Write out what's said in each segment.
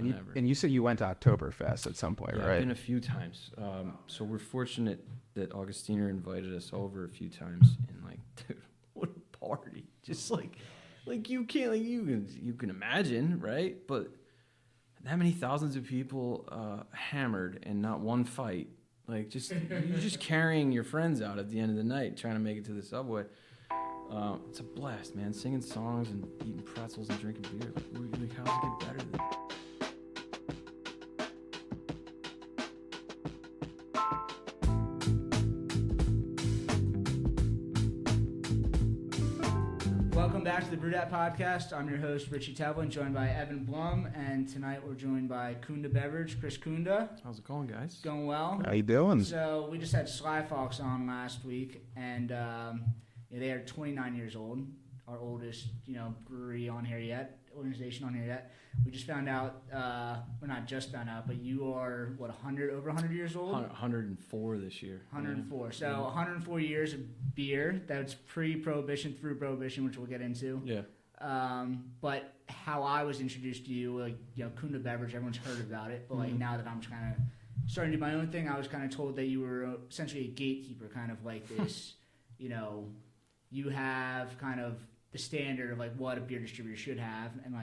whenever. And you said you went to Oktoberfest at some point, Yeah, right? I've been a few times. So we're fortunate that Augustiner invited us over a few times, and like, dude, what a party! Just like you can't, like, you can imagine, right? But that many thousands of people hammered and not one fight. Like, you're just carrying your friends out at the end of the night, trying to make it to the subway. It's a blast, man. Singing songs and eating pretzels and drinking beer. Like how does it get better than that? Welcome back to the BrewedAt podcast. I'm your host, Richie Tevlin, joined by Evan Blum, and tonight we're joined by Kunda Beverage, Chris Kunda. How's it going, guys? Going well. How you doing? So we just had Sly Fox on last week, and they are 29 years old, our oldest, brewery on here yet, organization on here yet. We just found out, well, not just found out, but you are, over 100 years old? 104 this year. 104. So 104 years of beer. That's pre-prohibition, through prohibition, which we'll get into. Yeah. But how I was introduced to you, Kunda Beverage, everyone's heard about it. But now that I'm kind of starting to do my own thing, I was kind of told that you were essentially a gatekeeper, kind of like this, you have kind of the standard of like what a beer distributor should have, and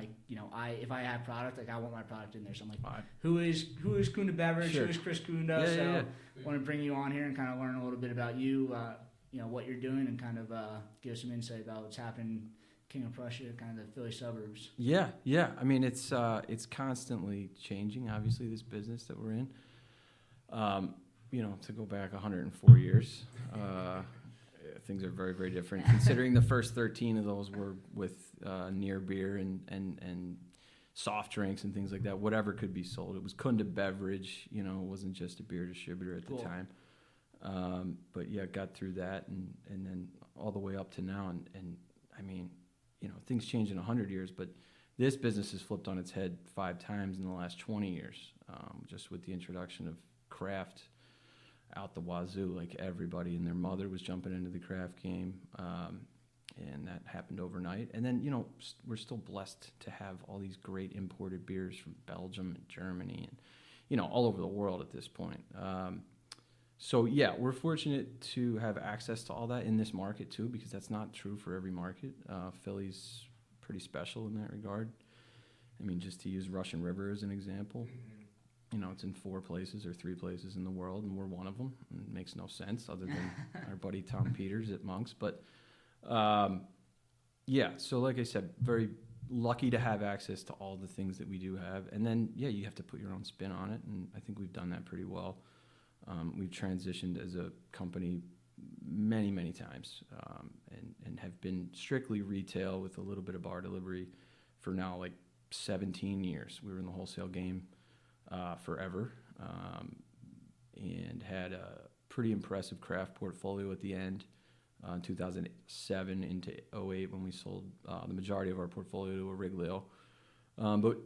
if I have product, I want my product in there. So I'm like, who is Kunda Beverage? Sure. Who is Chris Kunda? I want to bring you on here and kind of learn a little bit about you, what you're doing, and kind of give some insight about what's happening King of Prussia, kind of the Philly suburbs. Yeah. I mean, it's constantly changing. Obviously, this business that we're in. To go back 104 years. Things are very, very different. Considering the first 13 of those were with near beer and soft drinks and things like that, whatever could be sold. It was Kunda Beverage, it wasn't just a beer distributor at the time. But yeah, got through that and then all the way up to now. And I mean, things change in 100 years, but this business has flipped on its head 5 times in the last 20 years, just with the introduction of craft out the wazoo. Like, everybody and their mother was jumping into the craft game, and that happened overnight. And then, we're still blessed to have all these great imported beers from Belgium and Germany and, all over the world at this point. So, yeah, we're fortunate to have access to all that in this market, too, because that's not true for every market. Philly's pretty special in that regard. I mean, just to use Russian River as an example, it's in 4 places or 3 places in the world, and we're one of them. And it makes no sense other than our buddy Tom Peters at Monk's. But, so like I said, very lucky to have access to all the things that we do have. And then, you have to put your own spin on it, and I think we've done that pretty well. We've transitioned as a company many, many times, and have been strictly retail with a little bit of bar delivery for now, like 17 years. We were in the wholesale game forever, and had a pretty impressive craft portfolio at the end, 2007 into 2008 when we sold the majority of our portfolio to Origlio. But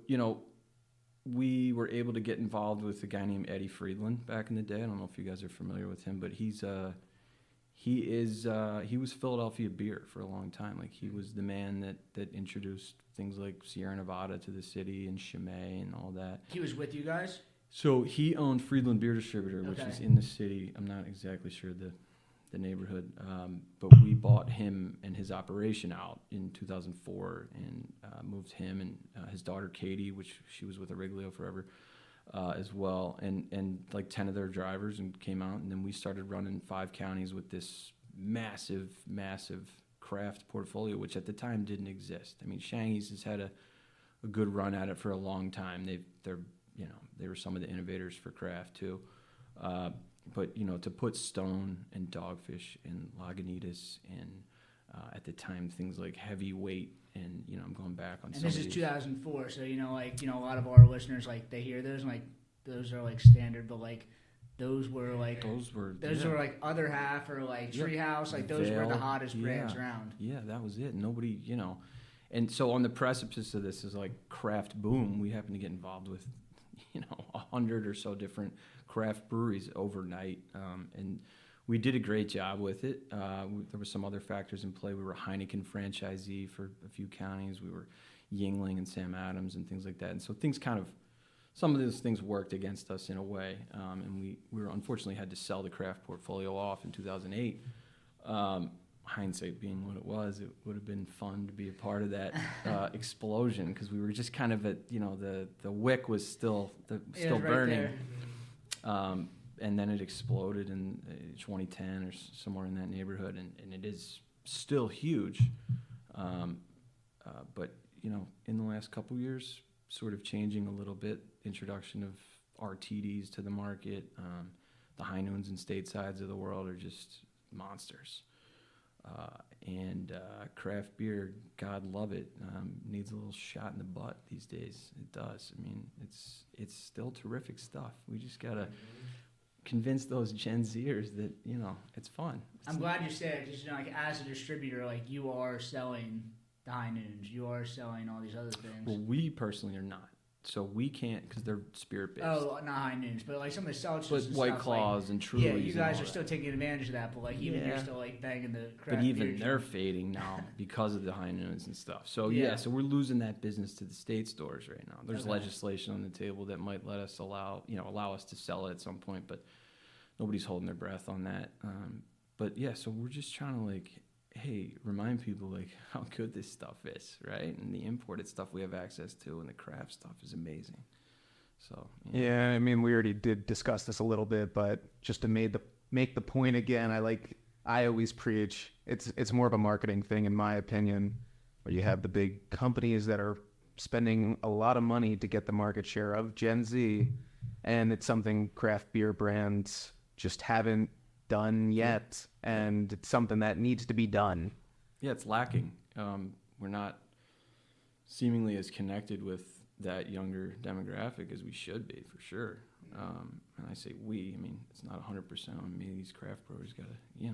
we were able to get involved with a guy named Eddie Friedland back in the day. I don't know if you guys are familiar with him, but he was Philadelphia beer for a long time. Like, he was the man that introduced things like Sierra Nevada to the city and Chimay and all that. He was with you guys? So he owned Friedland Beer Distributor, which is in the city. I'm not exactly sure the neighborhood, but we bought him and his operation out in 2004 and moved him and his daughter Katie, which she was with Origlio forever, as well, and like 10 of their drivers, and came out, and then we started running 5 counties with this massive craft portfolio, which at the time didn't exist. I mean, Shanghi's has had a good run at it for a long time. They were some of the innovators for craft too. But to put Stone and Dogfish and Lagunitas and at the time things like Heavyweight and I'm going back on. And this is 2004, so a lot of our listeners, like, they hear those and like those are like standard, but like those were like Other Half or like Treehouse, like those were the hottest brands around. Yeah, that was it. Nobody, and so on the precipice of this is like craft boom. We happened to get involved with 100 or so different craft breweries overnight, and we did a great job with it. There were some other factors in play. We were a Heineken franchisee for a few counties. We were Yingling and Sam Adams and things like that. And so things kind of some of those things worked against us in a way, and we were unfortunately had to sell the craft portfolio off in 2008. Hindsight being what it would have been fun to be a part of that explosion, because we were just kind of at, the wick was still Right burning. there. And then it exploded in 2010 or somewhere in that neighborhood, and it is still huge. But, in the last couple years, sort of changing a little bit, introduction of RTDs to the market. The High Noons and Statesides of the world are just monsters. And craft beer, God love it, needs a little shot in the butt these days. It does. I mean, it's still terrific stuff. We just got to convince those Gen Zers that, it's fun. I'm glad you said it, because like as a distributor, like you are selling the High Noons, you are selling all these other things. Well, we personally are not. So we can't, because they're spirit-based. Oh, not High Noons, but like some of the seltzers But and White stuff, Claws and Trulies. yeah, you and guys all are that. still taking advantage of that, but like even Yeah. you're still like banging the craft But even beer they're drum. fading now because of the High Noons and stuff. So Yeah. so we're losing that business to the state stores right now. There's Okay. legislation on the table that might let us allow us to sell it at some point, but nobody's holding their breath on that. But yeah, so we're just trying to remind people how good this stuff is, right? And the imported stuff we have access to, and the craft stuff is amazing. So Yeah, I mean, we already did discuss this a little bit, but just to make the point again, I always preach, it's more of a marketing thing, in my opinion, where you have the big companies that are spending a lot of money to get the market share of Gen Z, and it's something craft beer brands just haven't done yet, and it's something that needs to be done. Yeah, it's lacking. We're not seemingly as connected with that younger demographic as we should be, for sure. And I say we, I mean, it's not 100% on me. These craft brewers got to,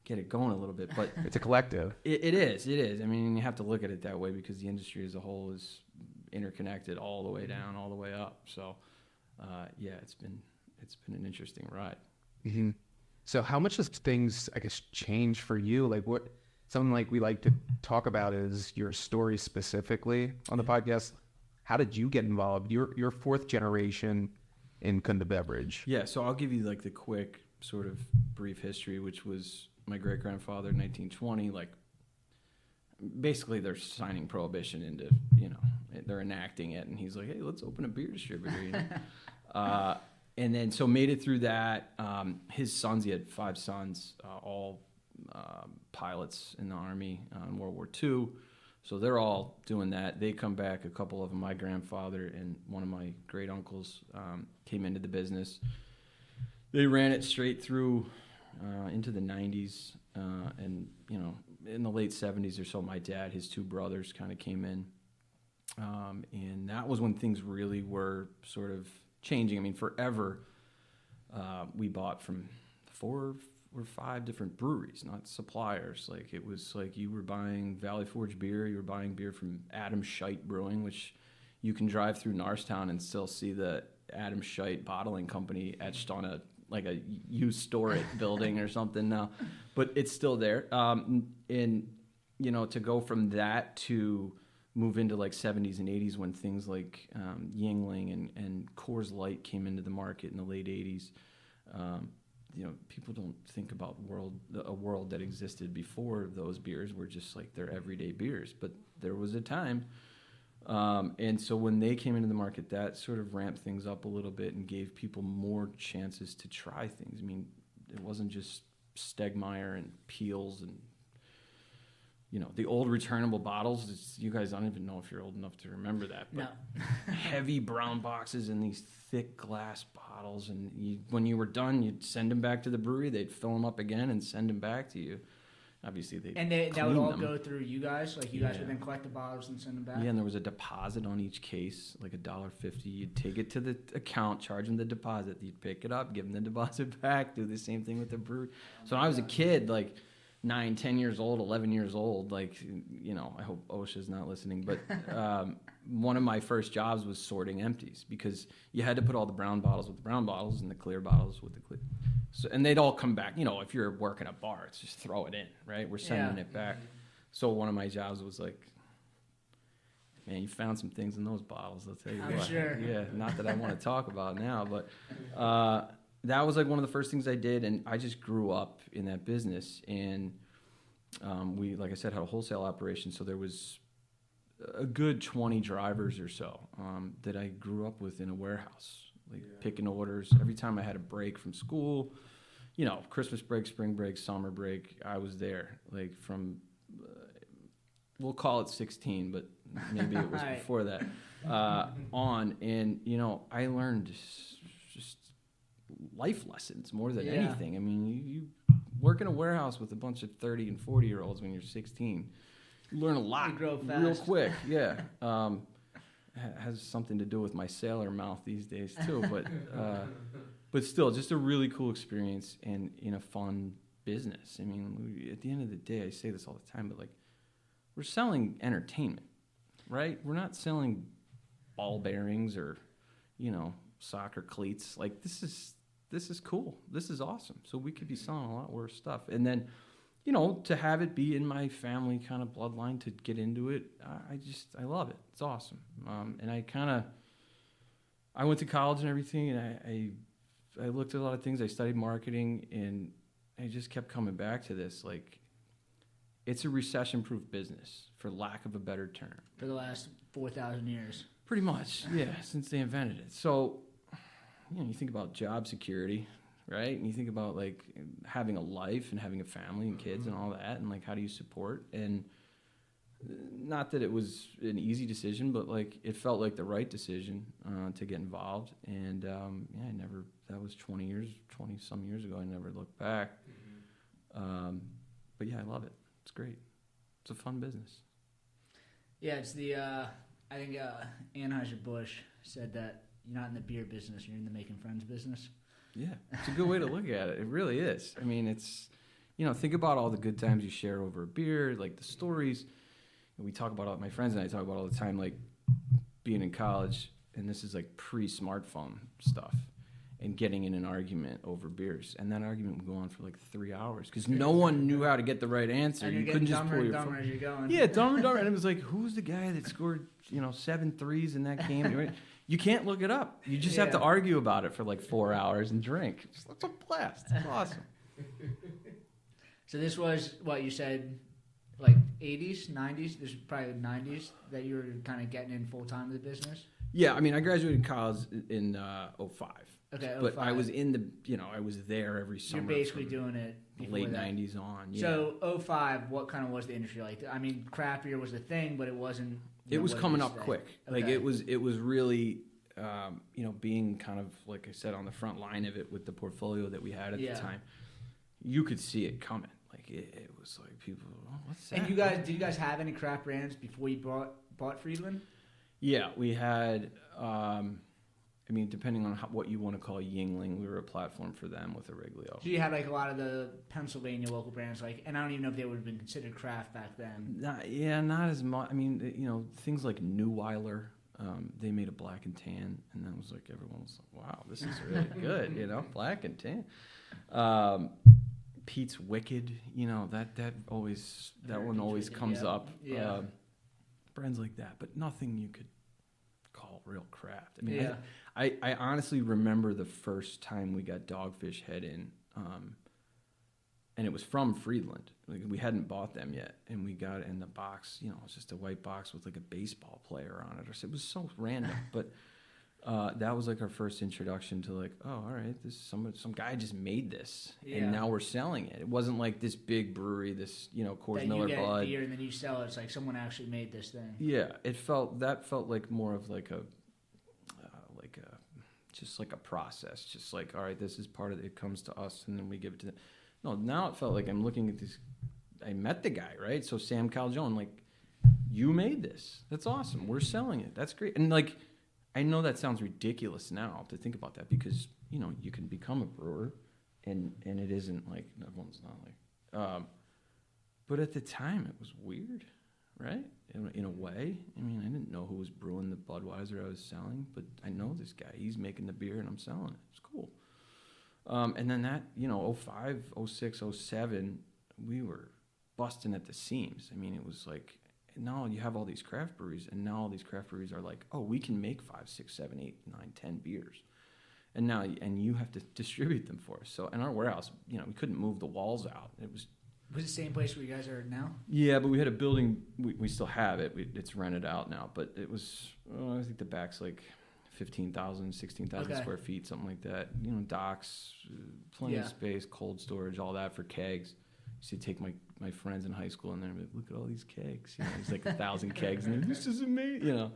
get it going a little bit. But It's a collective. it is. I mean, you have to look at it that way, because the industry as a whole is interconnected all the way down, all the way up. So, it's been an interesting ride. Mm-hmm. So how much does things, I guess, change for you? Something like we like to talk about is your story specifically on the podcast. How did you get involved? You're fourth generation in Kunda Beverage. Yeah, so I'll give you the quick sort of brief history, which was my great-grandfather in 1920. Basically they're signing prohibition into, they're enacting it, and he's like, hey, let's open a beer distributor, and then so made it through that. His sons, he had 5 sons, all pilots in the Army in World War II. So they're all doing that. They come back, a couple of them. My grandfather and one of my great uncles came into the business. They ran it straight through into the 90s. And, in the late 70s or so, my dad, his 2 brothers kind of came in. And that was when things really were sort of changing. I mean, forever, we bought from 4 or 5 different breweries, not suppliers. It was you were buying Valley Forge beer, you were buying beer from Adam Schingt Brewing, which you can drive through Norristown and still see the Adam Schingt bottling company etched on a used store building or something now, but it's still there. And to go from that to move into 70s and 80s, when things like Yingling and Coors Light came into the market in the late 80s. People don't think about a world that existed before those beers were just their everyday beers. But there was a time. And so when they came into the market, that sort of ramped things up a little bit and gave people more chances to try things. I mean, it wasn't just Stegmeyer and Peels and, the old returnable bottles. You guys, I don't even know if you're old enough to remember that. But No. heavy brown boxes and these thick glass bottles. And when you were done, you'd send them back to the brewery. They'd fill them up again and send them back to you. Obviously, that would all go through you guys? You guys Yeah. would then collect the bottles and send them back? Yeah, and there was a deposit on each case, $1.50. You'd take it to the account, charge them the deposit. You'd pick it up, give them the deposit back, do the same thing with the brewery. So when I was a kid, 9, 10 years old, 11 years old, I hope OSHA's not listening, but one of my first jobs was sorting empties, because you had to put all the brown bottles with the brown bottles and the clear bottles with the clear. So, and they'd all come back. If you're working a bar, it's just throw it in, right? We're sending it back. So one of my jobs was Man, you found some things in those bottles, I'll tell you I'm what. sure. Yeah, not that I want to talk about now, but that was like one of the first things I did, and I just grew up in that business. And we, like I said, had a wholesale operation, so there was a good 20 drivers or so that I grew up with in a warehouse, like picking orders. Every time I had a break from school, you know, Christmas break, spring break, summer break, I was there, like from, we'll call it 16, but maybe it was Right. before that, on. And, you know, I learned just life lessons more than anything. I mean, you work in a warehouse with a bunch of 30 and 40-year-olds when you're 16. You learn a lot You grow real fast. quick. Yeah. Has something to do with my sailor mouth these days too, but still, just a really cool experience and in a fun business. I mean, at the end of the day, I say this all the time, but like, we're selling entertainment, right? We're not selling ball bearings or, you know, soccer cleats. Like, this is cool. This is awesome. So we could be selling a lot worse stuff. And then, you know, to have it be in my family kind of bloodline, to get into it, I love it. It's awesome. And I went to college and everything, and I looked at a lot of things. I studied marketing, and I just kept coming back to this. Like, it's a recession-proof business, for lack of a better term. For the last 4,000 years. Pretty much, yeah, since they invented it. So, you know, you think about job security, right? And you think about, like, having a life and having a family and kids and all that, and, like, how do you support? And not that it was an easy decision, but, like, it felt like the right decision to get involved. And, yeah, that was 20-some years ago. I never looked back. But, yeah, I love it. It's great. It's a fun business. Yeah, it's the, I think Anheuser-Busch said that you're not in the beer business, you're in the making friends business. Yeah, it's a good way to look at it. It really is. I mean, it's, you know, think about all the good times you share over a beer, like the stories. And we talk about, my friends and I talk about all the time, like being in college, and this is like pre-smartphone stuff, and getting in an argument over beers. And that argument would go on for like 3 hours because no one knew how to get the right answer. And You you're couldn't getting just dumber pull and your dumber phone. as you're going. Yeah, dumber and dumber. And it was like, who's the guy that scored, you know, 7 threes in that game? You can't look it up. You just have to argue about it for like 4 hours and drink. It's a blast. It's awesome. So this was, what you said, like 80s, 90s? This was probably the 90s that you were kind of getting in full-time to the business? Yeah, I mean, I graduated college in 05. Okay, But 05. I was in the, you know, I was there every summer. You're basically from doing it before late that. 90s on. Yeah. So 05, what kind of was the industry like? I mean, craft beer was the thing, but it wasn't. It was what coming is up today. quick. Okay. Like it was really, you know, being kind of, like I said, on the front line of it with the portfolio that we had at the time. You could see it coming. Like it was like people, oh, what's that? And did you guys have any craft brands before you bought Friedland? Yeah, we had. I mean, depending on what you want to call Yingling, we were a platform for them with Auriglio. So you had like a lot of the Pennsylvania local brands, like, and I don't even know if they would have been considered craft back then. Not as much. I mean, you know, things like Neuweiler, they made a black and tan, and that was like everyone was like, "Wow, this is really good," you know, black and tan. Pete's Wicked, you know, that one always Wicked, comes yeah. up. Yeah. Brands like that, but nothing you could call real craft. I mean, Yeah. I honestly remember the first time we got Dogfish head in, and it was from Friedland. Like, we hadn't bought them yet, and we got it in the box. You know, it was just a white box with like a baseball player on it. It was so random, but that was like our first introduction to like, oh, all right, this some guy just made this, and now we're selling it. It wasn't like this big brewery, this, you know, Coors That Miller you get Bud. beer and then you sell it. It's like someone actually made this thing. Yeah, that felt like more of like a just like a process. Just like, all right, this is part of it. It comes to us, and then we give it to them. No, now it felt like I'm looking at this. I met the guy, right? So Sam Calzone, like, you made this. That's awesome. We're selling it. That's great. And like, I know that sounds ridiculous now to think about that because, you know, you can become a brewer, and it isn't like, everyone's not like. But at the time, it was weird, right? In a way. I mean, I didn't know who was brewing the Budweiser I was selling, but I know this guy. He's making the beer, and I'm selling it. It's cool. And then that, you know, 05, 06, 07, we were busting at the seams. I mean, it was like now you have all these craft breweries, and now all these craft breweries are like, oh, we can make 5, 6, 7, 8, 9, 10 beers. And now, and you have to distribute them for us. So in our warehouse, you know, we couldn't move the walls out. It was the same place where you guys are now? Yeah, but we had a building. We still have it. It's rented out now. But it was, I think the back's like 15,000, 16,000 square feet, something like that. You know, docks, plenty of space, cold storage, all that for kegs. I used to take my friends in high school, and they're like, look at all these kegs. You know, there's like 1,000 kegs, and this is amazing. You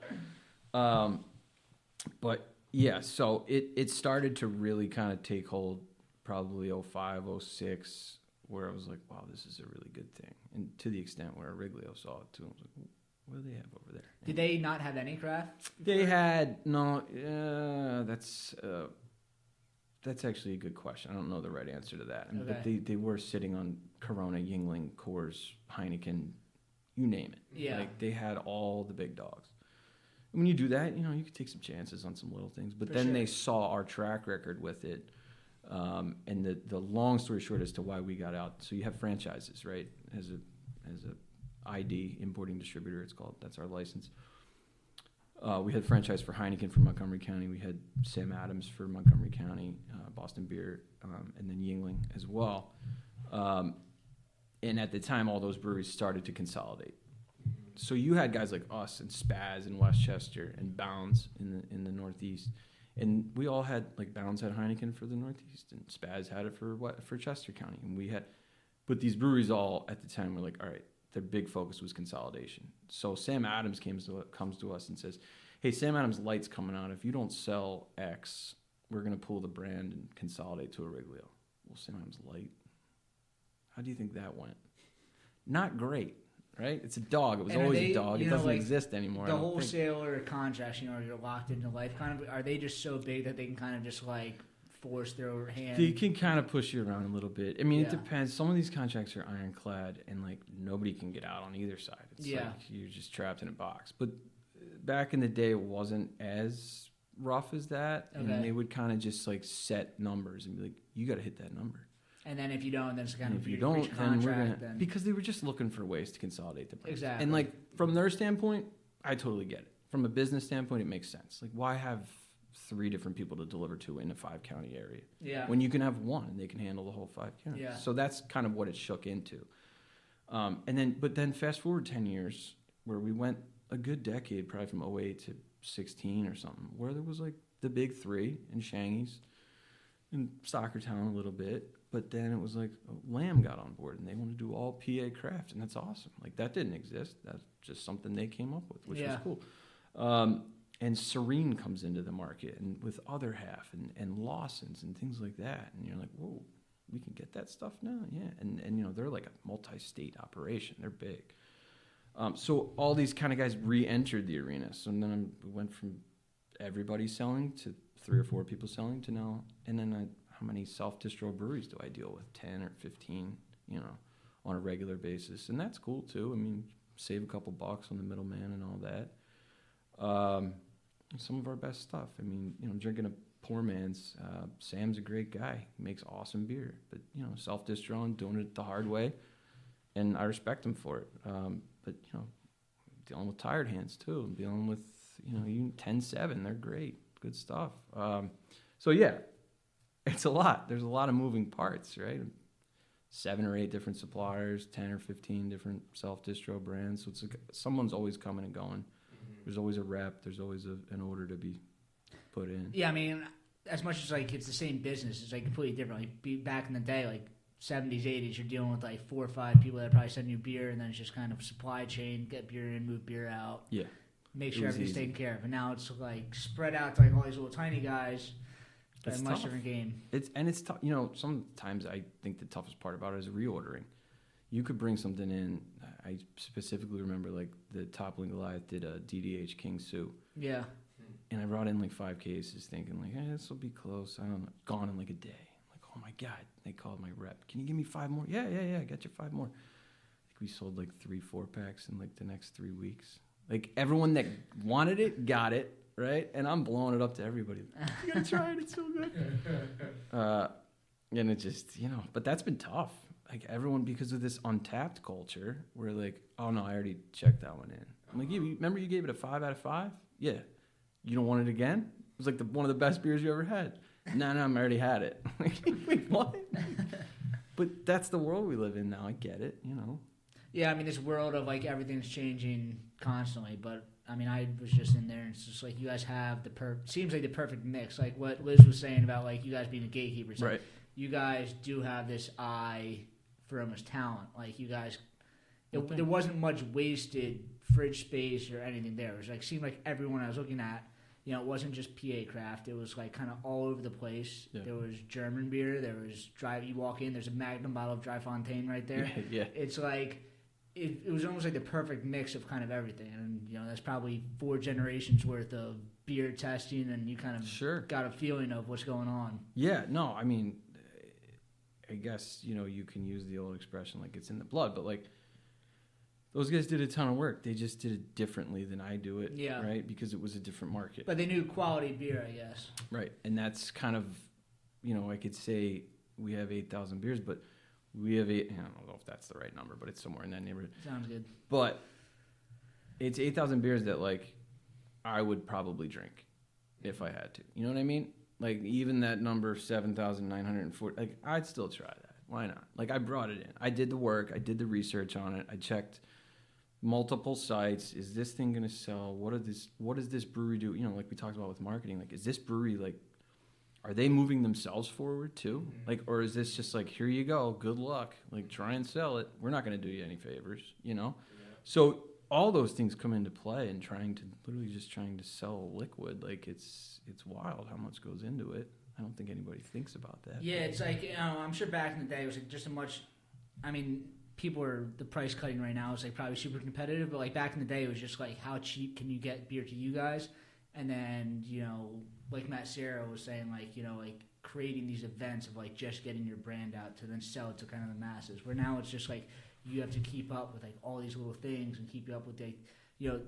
know, but yeah, so it started to really kind of take hold probably 05, 06, where I was like, wow, this is a really good thing. And to the extent where Origlio saw it too, I was like, what do they have over there? Did they not have any craft? They had, no, that's actually a good question. I don't know the right answer to that. Okay. But they were sitting on Corona, Yuengling, Coors, Heineken, you name it. Yeah. Like, they had all the big dogs. When you do that, you know, you could take some chances on some little things. But then they saw our track record with it. And the long story short as to why we got out. So you have franchises, right? As a ID, importing distributor, it's called. That's our license. We had franchise for Heineken for Montgomery County. We had Sam Adams for Montgomery County, Boston Beer, and then Yuengling as well. And at the time, all those breweries started to consolidate. So you had guys like us and Spaz in Westchester and Bounds in the Northeast. And we all had, like, Bounds had Heineken for the Northeast, and Spaz had it for Chester County. And we had, but these breweries all at the time were like, all right, their big focus was consolidation. So Sam Adams comes to us and says, hey, Sam Adams Light's coming out. If you don't sell X, we're going to pull the brand and consolidate to Origlio. Well, Sam Adams Light, how do you think that went? Not great. Right? It's a dog. It was always a dog. It doesn't exist anymore. The wholesaler contracts, you know, you're locked into life. Kind of, are they just so big that they can kind of just like force their hand? They can kind of push you around a little bit. I mean, it depends. Some of these contracts are ironclad, and like nobody can get out on either side. It's like you're just trapped in a box. But back in the day, it wasn't as rough as that, and they would kind of just like set numbers and be like, you got to hit that number. And then if you don't, then it's kind of if you don't, then we're gonna, because they were just looking for ways to consolidate the brand. Exactly. And like from their standpoint, I totally get it. From a business standpoint, it makes sense. Like, why have 3 different people to deliver to in a 5-county area? Yeah. When you can have one and they can handle the whole 5 counties. Yeah. So that's kind of what it shook into. But then fast forward 10 years, where we went a good decade, probably from 08 to 16 or something, where there was like the big 3 in Shangy's and Stockertown a little bit. But then it was like Lamb got on board, and they want to do all PA craft, and that's awesome. Like, that didn't exist. That's just something they came up with, which was cool. And Serene comes into the market, and with Other Half and Lawson's and things like that, and you're like, whoa, we can get that stuff now, yeah. And you know, they're like a multi-state operation. They're big. So all these kind of guys re-entered the arena. So then we went from everybody selling to 3 or 4 people selling to now, and then how many self-distro breweries do I deal with? 10 or 15, you know, on a regular basis. And that's cool, too. I mean, save a couple bucks on the middleman and all that. Some of our best stuff. I mean, you know, drinking a poor man's. Sam's a great guy. He makes awesome beer. But, you know, self-distro and doing it the hard way. And I respect him for it. But, you know, dealing with Tired Hands, too. Dealing with, you know, even 10-7. They're great. Good stuff. So, yeah. It's a lot. There's a lot of moving parts, right? 7 or 8 different suppliers, 10 or 15 different self-distro brands. So it's like someone's always coming and going. There's always a rep. There's always an order to be put in. Yeah, I mean, as much as like it's the same business, it's like completely different. Like back in the day, like 70s, 80s, you're dealing with like 4 or 5 people that probably send you beer, and then it's just kind of supply chain, get beer in, move beer out. Yeah. Make sure everything's taken care of. And now it's like spread out to like all these little tiny guys. It's a much different game. It's tough. You know, sometimes I think the toughest part about it is reordering. You could bring something in. I specifically remember like the Toppling Goliath did a DDH King Sue. Yeah. And I brought in like 5 cases thinking like, hey, this will be close. I don't know. Gone in like a day. I'm like, oh my God. They called my rep. Can you give me 5 more? Yeah. I got you 5 more. I think we sold like 3 4-packs in like the next 3 weeks. Like everyone that wanted it got it. Right? And I'm blowing it up to everybody. You gotta try it. It's so good. And it just, you know, but that's been tough. like everyone, because of this untapped culture, we're like, oh no, I already checked that one in. I'm like, remember you gave it a 5 out of 5? Yeah. You don't want it again? It was like one of the best beers you ever had. No, I already had it. Like, wait, what? But that's the world we live in now. I get it, you know. Yeah, I mean, this world of like everything's changing constantly, but I mean, I was just in there, and it's just like you guys have seems like the perfect mix. Like what Liz was saying about like you guys being a gatekeeper. Like, right. You guys do have this eye for almost talent. Like you guys, there wasn't much wasted fridge space or anything there. It was like seemed like everyone I was looking at, you know, it wasn't just PA craft. It was like kind of all over the place. Yeah. There was German beer. There was you walk in, there's a Magnum bottle of Dry Fontaine right there. Yeah. It's like. It was almost like the perfect mix of kind of everything, and you know that's probably 4 generations worth of beer testing, and you kind of got a feeling of what's going on. Yeah, no, I mean, I guess you know you can use the old expression like it's in the blood, but like those guys did a ton of work. They just did it differently than I do it, right? Because it was a different market. But they knew quality beer, I guess. Right, and that's kind of, you know, I could say we have 8,000 beers, but we have I don't know if that's the right number, but it's somewhere in that neighborhood. Sounds good. But it's 8,000 beers that, like, I would probably drink if I had to. You know what I mean? Like, even that number, 7,940, like, I'd still try that. Why not? Like, I brought it in. I did the work. I did the research on it. I checked multiple sites. Is this thing going to sell? What does this brewery do? You know, like we talked about with marketing. Like, is this brewery, like, are they moving themselves forward too? Like, or is this just like, here you go, good luck, like try and sell it. We're not going to do you any favors, you know? Yeah. So all those things come into play, and trying to sell liquid. Like it's wild how much goes into it. I don't think anybody thinks about that. Yeah, it's like, you know, I'm sure back in the day it was like just a much, I mean, the price cutting right now is like probably super competitive, but like back in the day it was just like, how cheap can you get beer to you guys? And then, you know, like Matt Serra was saying, like, you know, like creating these events of like just getting your brand out to then sell it to kind of the masses. Where now it's just like you have to keep up with like all these little things and keep up with the, you know,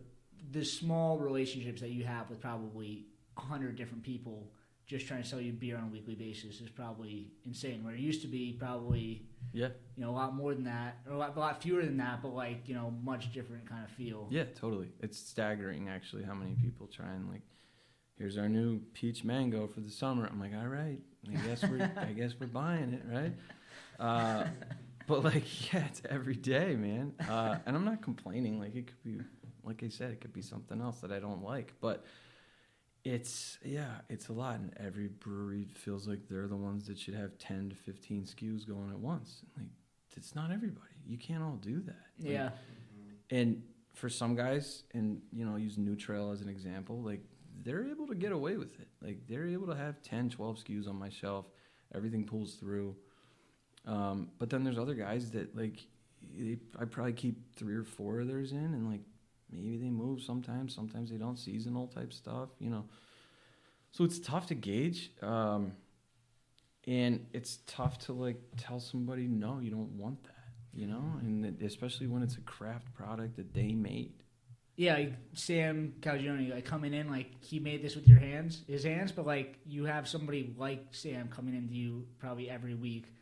the small relationships that you have with probably 100 different people just trying to sell you beer on a weekly basis is probably insane. Where it used to be probably, you know, a lot more than that, or a lot fewer than that, but like, you know, much different kind of feel. Yeah, totally. It's staggering actually how many people try and like, here's our new peach mango for the summer. I'm like, all right, I guess we're buying it, right? But like, yeah, it's every day, man. And I'm not complaining. Like, it could be, like I said, it could be something else that I don't like, but it's a lot. And every brewery feels like they're the ones that should have 10 to 15 SKUs going at once. Like, it's not everybody. You can't all do that. Yeah. Like, and for some guys, and you know, use New Trail as an example, like they're able to get away with it. Like they're able to have 10, 12 SKUs on my shelf. Everything pulls through. But then there's other guys that like, I probably keep 3 or 4 of theirs in, and like maybe they move sometimes they don't, seasonal type stuff, you know. So it's tough to gauge. And it's tough to like tell somebody, no, you don't want that, you know, and especially when it's a craft product that they made. Yeah, like Sam Calgione, like coming in, like he made this with his hands, but like you have somebody like Sam coming into you probably every week,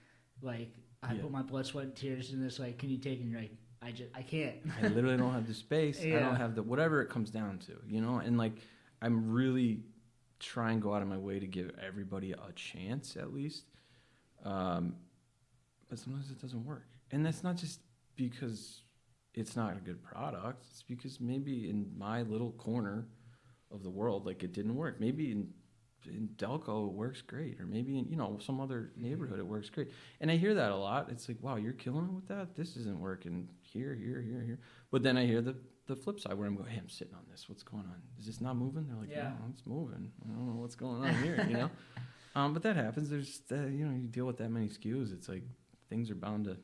like I put my blood, sweat, and tears in this. Like, can you take it? And you're like, I can't. I literally don't have the space. I don't have the whatever it comes down to, you know. And like, I'm really trying to go out of my way to give everybody a chance at least, but sometimes it doesn't work, and that's not just because it's not a good product. It's because maybe in my little corner of the world, like it didn't work. Maybe in Delco it works great, or maybe in, you know, some other neighborhood it works great. And I hear that a lot. It's like, wow, you're killing it with that. This isn't working here. But then I hear the flip side where I'm going, hey, I'm sitting on this. What's going on? Is this not moving? They're like, no, it's moving. I don't know what's going on here, you know. But that happens. There's you know, you deal with that many SKUs. It's like things are bound to,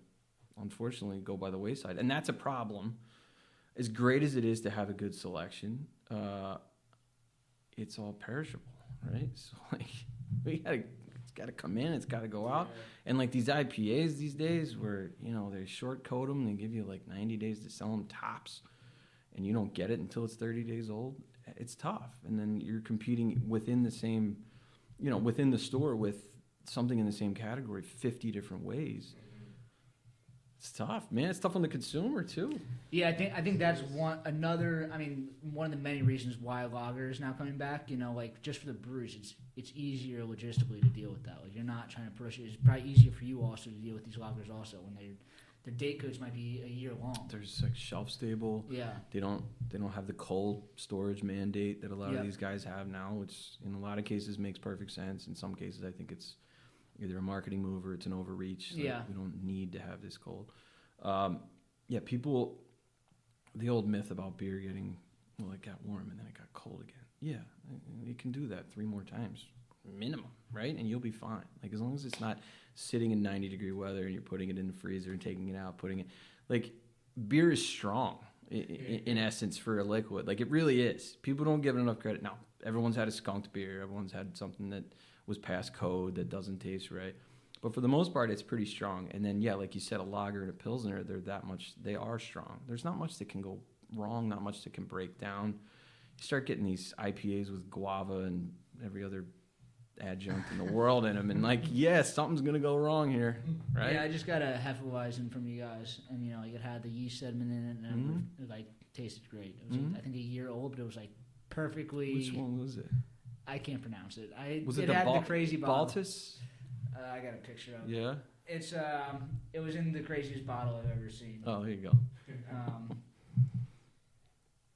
unfortunately, go by the wayside, and that's a problem. As great as it is to have a good selection, it's all perishable, right? So like, it's got to come in, it's got to go out, and like these IPAs these days, where you know they short coat them, they give you like 90 days to sell them tops, and you don't get it until it's 30 days old. It's tough, and then you're competing within the same, you know, within the store with something in the same category 50 different ways. It's tough, man. It's tough on the consumer too. Yeah, I think that's one of the many reasons why lager is now coming back. You know, like just for the breweries, it's easier logistically to deal with that. Like you're not trying to push it. It's probably easier for you also to deal with these lagers also when their date codes might be a year long. There's like shelf stable. Yeah. They don't have the cold storage mandate that a lot of these guys have now, which in a lot of cases makes perfect sense. In some cases, I think it's either a marketing move or it's an overreach. Like, we don't need to have this cold. People, the old myth about beer getting, well, it got warm and then it got cold again. Yeah, you can do that 3 more times, minimum, right? And you'll be fine. Like as long as it's not sitting in 90-degree weather and you're putting it in the freezer and taking it out, putting it, like beer is strong in essence for a liquid. Like it really is. People don't give it enough credit. Now, everyone's had a skunked beer. Everyone's had something that was past code that doesn't taste right. But for the most part, it's pretty strong. And then, like you said, a lager and a Pilsner, they are strong. There's not much that can go wrong, not much that can break down. You start getting these IPAs with guava and every other adjunct in the world in them, and something's going to go wrong here, right? Yeah, I just got a Hefeweizen from you guys, and, it had the yeast sediment in it, and it tasted great. It was, I think, a year old, but it was, perfectly... Which one was it? I can't pronounce it. It had the crazy bottle. Baltus? I got a picture of it. Yeah. It's it was in the craziest bottle I've ever seen. Oh, here you go.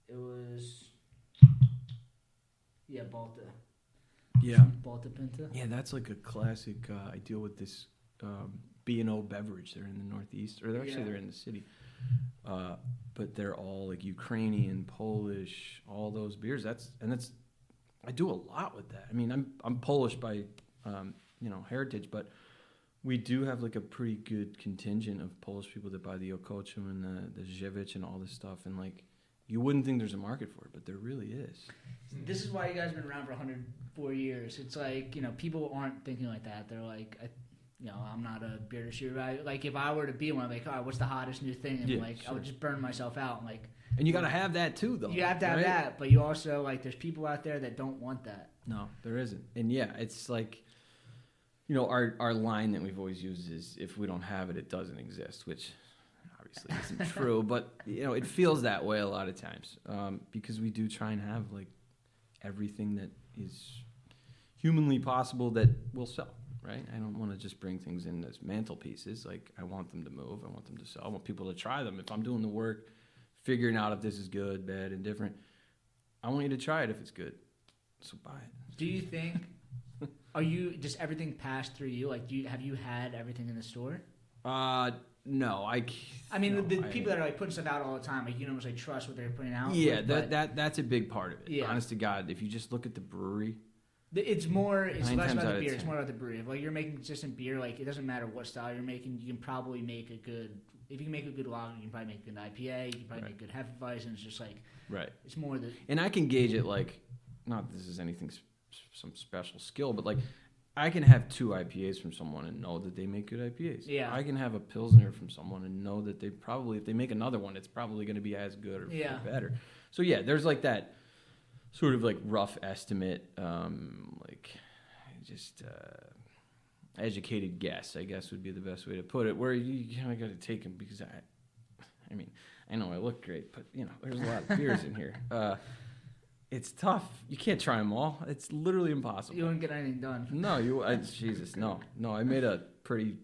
It was Balta. Yeah. Balta Pinta. Yeah, that's like a classic. I deal with this B&O Beverage. They're in the Northeast, or they're in the city. But they're all like Ukrainian, Polish, all those beers. I do a lot with that. I mean, I'm Polish by heritage, but we do have like a pretty good contingent of Polish people that buy the Okochum and the Żywiec and all this stuff, and like you wouldn't think there's a market for it, but there really is. This is why you guys have been around for 104 years. It's like, people aren't thinking like that. They're like, I'm not a beer distributor. Like if I were to be one, I'm like, all right, what's the hottest new thing? And I would just burn myself out. And you got to have that too, though. You have to have that, but you also there's people out there that don't want that. No, there isn't. And it's like, our line that we've always used is if we don't have it, it doesn't exist, which obviously isn't true, but it feels that way a lot of times because we do try and have like everything that is humanly possible that will sell. Right? I don't want to just bring things in as mantelpieces. Like I want them to move. I want them to sell. I want people to try them. If I'm doing the work, figuring out if this is good, bad, and different, I want you to try it if it's good. So buy it. Do you think? Does everything pass through you? Like, have you had everything in the store? No. People that are like putting stuff out all the time, like almost trust what they're putting out. Yeah, that's a big part of it. Yeah. Honest to God, if you just look at the brewery. It's less about the beer. It's more about the brewery. If you're making consistent beer, it doesn't matter what style you're making. You can probably make a good. If you can make a good lager, you can probably make a good IPA. You can probably make a good Hefeweizen. It's just right. It's more the. And I can gauge it not that this is anything some special skill, but I can have 2 IPAs from someone and know that they make good IPAs. Yeah. I can have a Pilsner from someone and know that they probably, if they make another one, it's probably going to be as good or better. So there's that sort of rough estimate, educated guess, I guess would be the best way to put it, where you kind of got to take them because I know I look great, but there's a lot of beers in here. It's tough. You can't try them all. It's literally impossible. You won't get anything done. No, Jesus, no. I made a pretty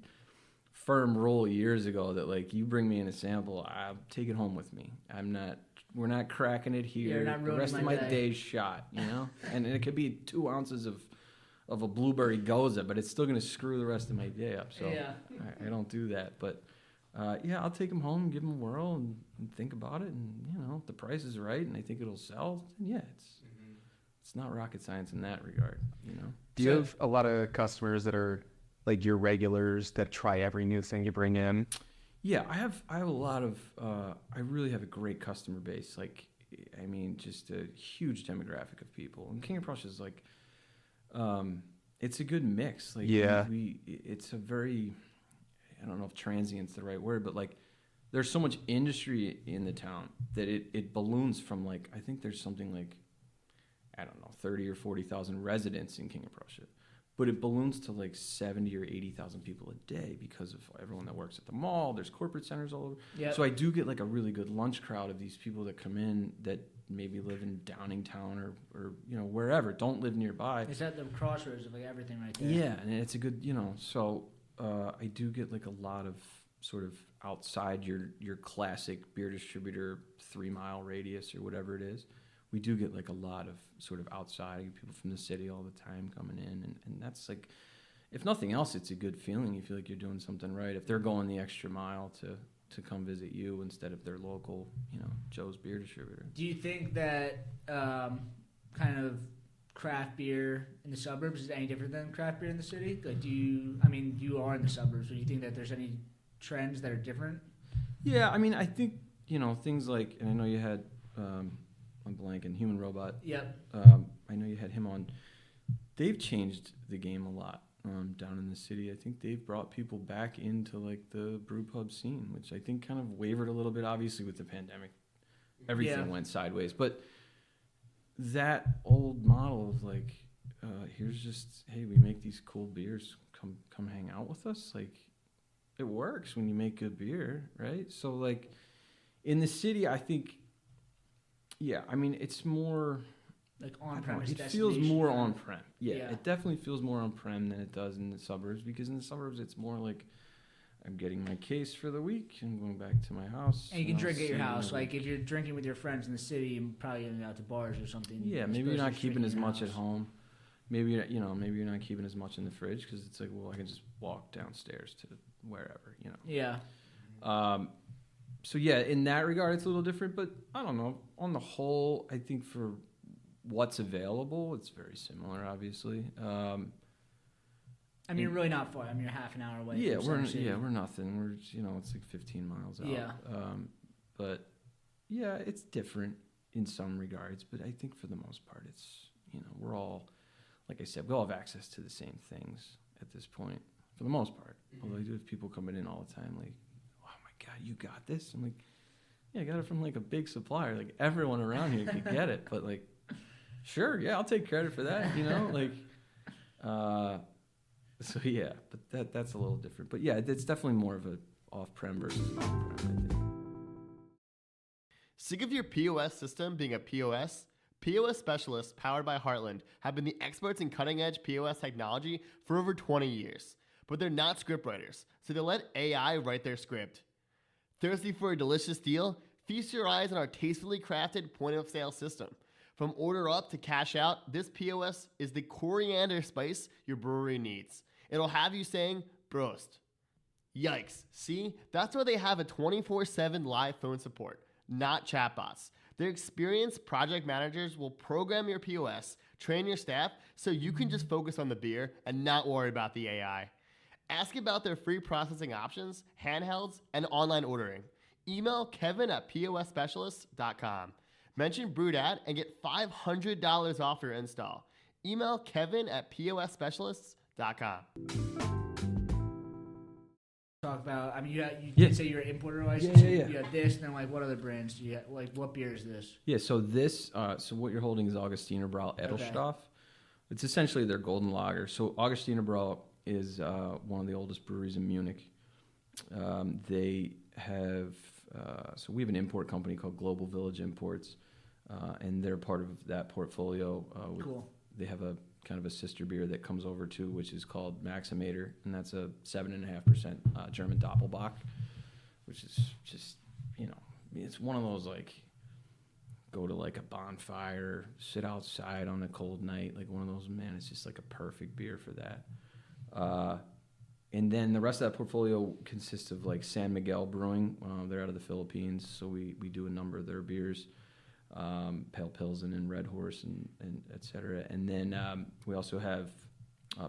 firm rule years ago that you bring me in a sample, I'll take it home with me. We're not cracking it here. You're not the rest of my day. day's shot, and it could be 2 ounces of a blueberry goza, but it's still going to screw the rest of my day up. So I don't do that. But I'll take them home, give them a whirl, and think about it. And if the price is right and I think it'll sell, then it's not rocket science in that regard. Do you have a lot of customers that are like your regulars that try every new thing you bring in? Yeah, I have a lot of. I really have a great customer base. Just a huge demographic of people. And King of Prussia is it's a good mix. It's a very. I don't know if transient's the right word, but there's so much industry in the town that it balloons from I think there's something 30 or 40,000 residents in King of Prussia, but it balloons to like 70 or 80,000 people a day because of everyone that works at the mall. There's corporate centers all over. Yep. So I do get like a really good lunch crowd of these people that come in that maybe live in Downingtown or wherever, don't live nearby. It's at the crossroads of like everything right there. Yeah, and it's a good, so I do get like a lot of sort of outside your classic beer distributor 3-mile radius or whatever it is. We do get like a lot of sort of outside people from the city all the time coming in, and that's like, if nothing else, it's a good feeling. You feel like you're doing something right if they're going the extra mile to come visit you instead of their local, Joe's beer distributor. Do you think that kind of craft beer in the suburbs is any different than craft beer in the city? Like, you are in the suburbs, but do you think that there's any trends that are different? Yeah, I mean, I think, things like, and I know you had, I'm blanking, Human Robot. Yep. I know you had him on. They've changed the game a lot down in the city. I think they've brought people back into like the brew pub scene, which I think kind of wavered a little bit, obviously, with the pandemic. Everything went sideways. But that old model of like, here's just, hey, we make these cool beers. Come hang out with us. Like, it works when you make good beer, right? So like in the city, I think, I mean, it's more like on-premise. It feels more on-prem. Yeah, it definitely feels more on-prem than it does in the suburbs, because in the suburbs it's more like I'm getting my case for the week and going back to my house. And you can drink at your house. Like if you're drinking with your friends in the city, you're probably going out to bars or something. Yeah, maybe you're not keeping as much at home. Maybe maybe you're not keeping as much in the fridge because it's like, well, I can just walk downstairs to wherever, Yeah. So yeah, in that regard, it's a little different, but I don't know. On the whole, I think for what's available, it's very similar, obviously. I mean, you're really not far. I mean, you're half an hour away. Yeah, we're nothing. We're it's like 15 miles out. Yeah. But yeah, it's different in some regards, but I think for the most part, it's we're all, like I said, we all have access to the same things at this point for the most part. Mm-hmm. Although I do have people coming in all the time, like, God, you got this? I'm like, yeah, I got it from like a big supplier. Like everyone around here could get it, but like, sure, yeah, I'll take credit for that. So yeah, but that's a little different. But yeah, it's definitely more of a off-prem versus on-prem, I think. Sick of your POS system being a POS? POS Specialists, powered by Heartland, have been the experts in cutting-edge POS technology for over 20 years. But they're not scriptwriters, so they let AI write their script. Thirsty for a delicious deal? Feast your eyes on our tastefully crafted point-of-sale system. From order up to cash out, this POS is the coriander spice your brewery needs. It'll have you saying, Prost. Yikes. See? That's why they have a 24/7 live phone support, not chatbots. Their experienced project managers will program your POS, train your staff, so you can just focus on the beer and not worry about the AI. Ask about their free processing options, handhelds, and online ordering. Email kevin@posspecialists.com. Mention BrewedAt and get $500 off your install. Email kevin@posspecialists.com. Talk about, I mean, you did say you're an importer license. Yeah. You have this, and then like what other brands do you have? Like what beer is this? Yeah, so this, so what you're holding is Augustiner Brau Edelstoff. Okay. It's essentially their golden lager. So Augustiner Brau is one of the oldest breweries in Munich. They have, so we have an import company called Global Village Imports, and they're part of that portfolio. Cool. They have a kind of a sister beer that comes over too, which is called Maximator, and that's a 7.5% German Doppelbock, which is just, it's one of those like, go to like a bonfire, sit outside on a cold night, like one of those, man, it's just like a perfect beer for that. And then the rest of that portfolio consists of like San Miguel Brewing. They're out of the Philippines, so we do a number of their beers, Pale Pilsen and Red Horse and et cetera. And then we also have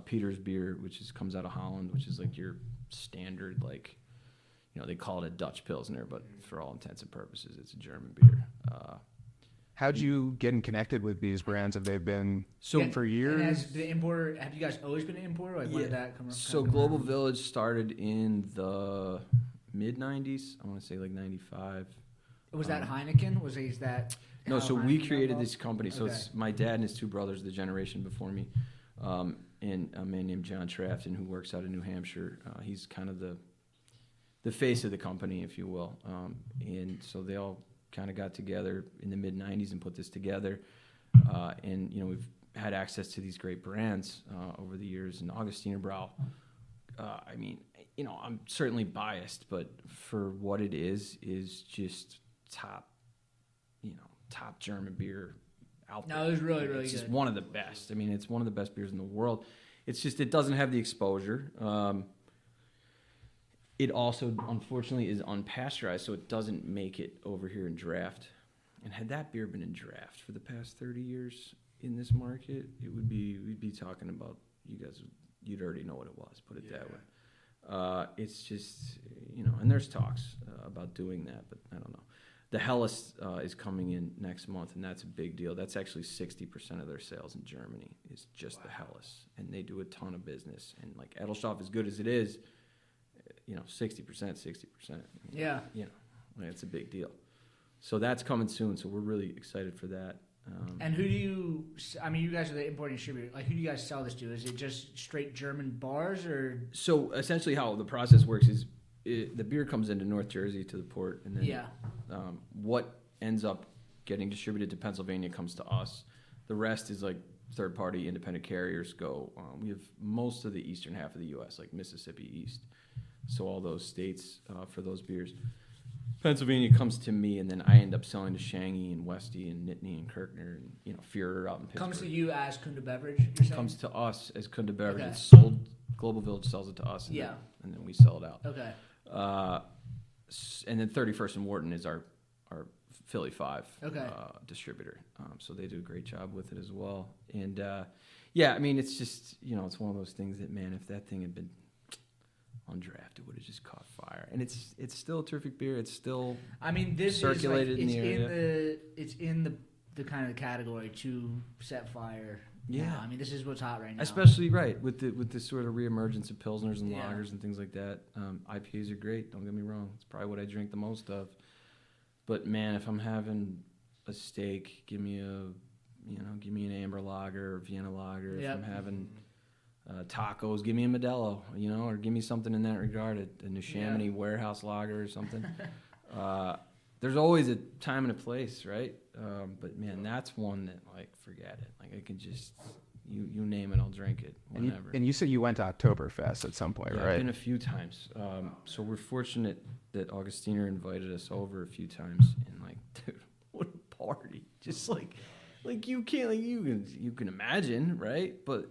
Peter's Beer, which comes out of Holland, which is like your standard, like, they call it a Dutch Pilsner, but for all intents and purposes, it's a German beer. How'd you get connected with these brands? Have they been for years? And as the importer, have you guys always been an importer? Like, when did that come? So Global Village started in the mid '90s. I want to say like '95. Was that Heineken? Is that? No. So we created this company. So it's my dad and his two brothers, the generation before me, and a man named John Trafton who works out of New Hampshire. He's kind of the face of the company, if you will. And so they all kind of got together in the mid '90s and put this together. And we've had access to these great brands over the years. And Augustiner Brau, I'm certainly biased, but for what it is just top German beer out there. No, it was really, really It's good. just one of the best. I mean, it's one of the best beers in the world. It's just, it doesn't have the exposure. It also, unfortunately, is unpasteurized, so it doesn't make it over here in draft. And had that beer been in draft for the past 30 years in this market, we'd be talking about, you'd already know what it was, put it that way. It's just, and there's talks about doing that, but I don't know. The Helles is coming in next month, and that's a big deal. That's actually 60% of their sales in Germany is just the Helles, and they do a ton of business. And like Edelstoff, as good as it is, 60%. Yeah. It's a big deal. So that's coming soon. So we're really excited for that. And who do you guys are the importing distributor. Like, who do you guys sell this to? Is it just straight German bars, or? So essentially how the process works is the beer comes into North Jersey to the port, and then what ends up getting distributed to Pennsylvania comes to us. The rest is like third-party independent carriers go. We have most of the eastern half of the U.S., like Mississippi East. So all those states for those beers. Pennsylvania comes to me, and then I end up selling to Shanghai and Westy and Nittany and Kirkner and Führer out in Pittsburgh. Comes to you as Kunda Beverage, you're saying? Comes to us as Kunda Beverage. Okay. It's sold. Global Village sells it to us, and then we sell it out. Okay. And then 31st and Wharton is our Philly 5 distributor. So they do a great job with it as well. And it's just, it's one of those things that, man, if that thing had been undrafted, it would have just caught fire. And it's still a terrific beer. It's still this circulated is in the area. It's in the kind of category to set fire. Yeah. Now. This is what's hot right now. Especially with the sort of reemergence of pilsners and lagers and things like that. IPAs are great. Don't get me wrong. It's probably what I drink the most of. But man, if I'm having a steak, give me an amber lager or Vienna lager. If I'm having tacos, give me a Modelo, or give me something in that regard, a New Chamonix warehouse lager or something. There's always a time and a place, right? But man, that's one that, like, forget it. Like, I can just, you name it, I'll drink it whenever. And you said you went to Oktoberfest at some point, right? I've been a few times. So we're fortunate that Augustiner invited us over a few times, and like, dude, what a party! Just like you can't, like, you can imagine, right? But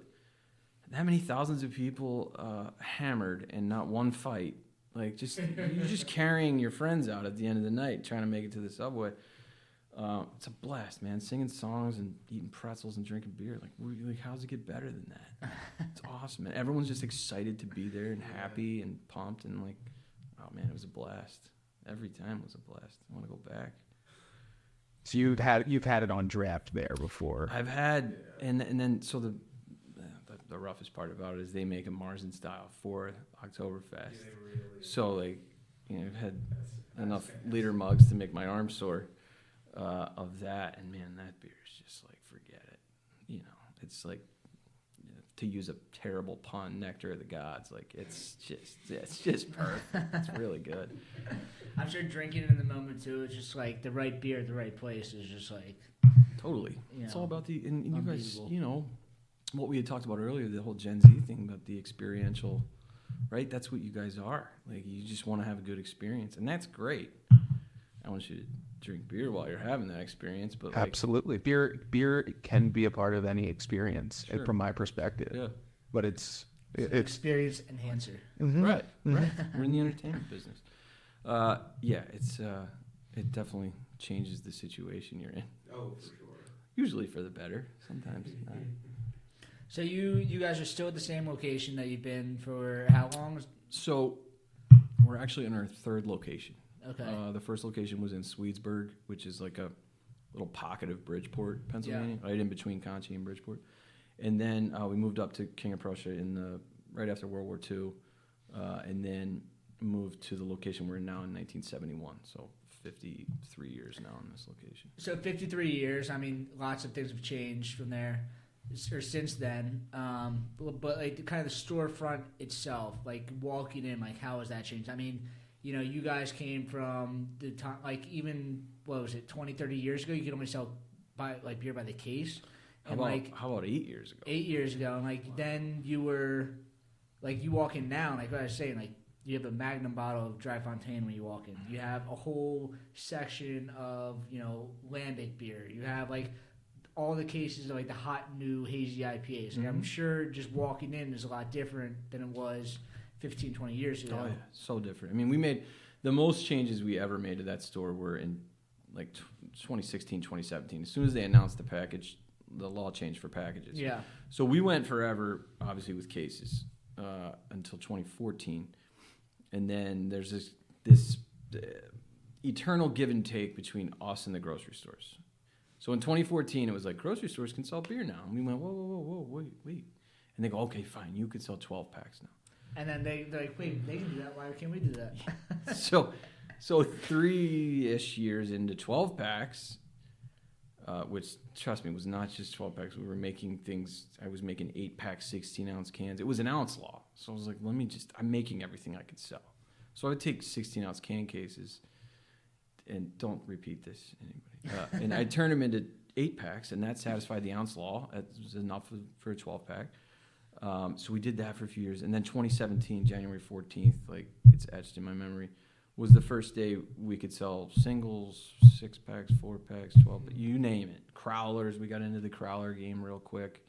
that many thousands of people hammered and not one fight. Like, you're just carrying your friends out at the end of the night, trying to make it to the subway. It's a blast, man. Singing songs and eating pretzels and drinking beer. Like, how's it get better than that? It's awesome, man. Everyone's just excited to be there and happy and pumped, and like, oh man, it was a blast. Every time was a blast. I want to go back. So you've had it on draft there before. I've had, and then so the roughest part about it is they make a Marzen style for Oktoberfest. So like, I've had enough liter mugs to make my arm sore of that, and man, that beer is just like, forget it. It's like, to use a terrible pun, nectar of the gods. Like, it's just perfect. It's really good. I'm sure drinking it in the moment too. It's just like the right beer at the right place is just like totally. It's all about and you guys, unbeatable. What we had talked about earlier, the whole Gen Z thing about the experiential, right? That's what you guys are. Like, you just want to have a good experience, and that's great. I want you to drink beer while you're having that experience, but like, absolutely, beer can be a part of any experience, from my perspective. Yeah, but it's experience enhancer. Mm-hmm. Right. We're in the entertainment business. It definitely changes the situation you're in. Oh, for sure. Usually for the better. Sometimes not. So you guys are still at the same location that you've been for how long? So we're actually in our third location. Okay. The first location was in Swedesburg, which is like a little pocket of Bridgeport, Pennsylvania, right in between Conchie and Bridgeport. And then we moved up to King of Prussia right after World War II, and then moved to the location we're in now in 1971. So 53 years now in this location. So 53 years. Lots of things have changed from there. or since then. But like the kind of the storefront itself, like walking in, like how has that changed? I mean, you know, you guys came from the time, like even what was it, 20, 30 years ago? You could only sell beer by the case. How about 8 years ago? 8 years ago, and like then you were, like you walk in now, like what I was saying, like you have a Magnum bottle of Dry Fontaine when you walk in. You have a whole section of, you know, lambic beer. You have like all the cases of like the hot new hazy IPAs. Like, I'm sure just walking in is a lot different than it was 15, 20 years ago. Oh yeah, so different. I mean, we made the most changes we ever made to that store were in like 2016, 2017. As soon as they announced the law changed for packages. Yeah. So we went forever, obviously, with cases until 2014. And then there's this eternal give and take between us and the grocery stores. So in 2014, it was like, grocery stores can sell beer now. And we went, whoa, wait. And they go, okay, fine, you could sell 12 packs now. And then they're like, wait, they can do that. Why can't we do that? So 3-ish years into 12 packs, which, trust me, was not just 12 packs. We were making things. I was making 8-pack, 16-ounce cans. It was an ounce law. So I was like, I'm making everything I could sell. So I would take 16-ounce can cases, and don't repeat this, anybody. And I'd turn them into 8-packs, and that satisfied the ounce law. That was enough for a 12-pack. So we did that for a few years. And then 2017, January 14th, like it's etched in my memory, was the first day we could sell singles, 6-packs, 4-packs, 12, you name it. Crowlers, we got into the crowler game real quick.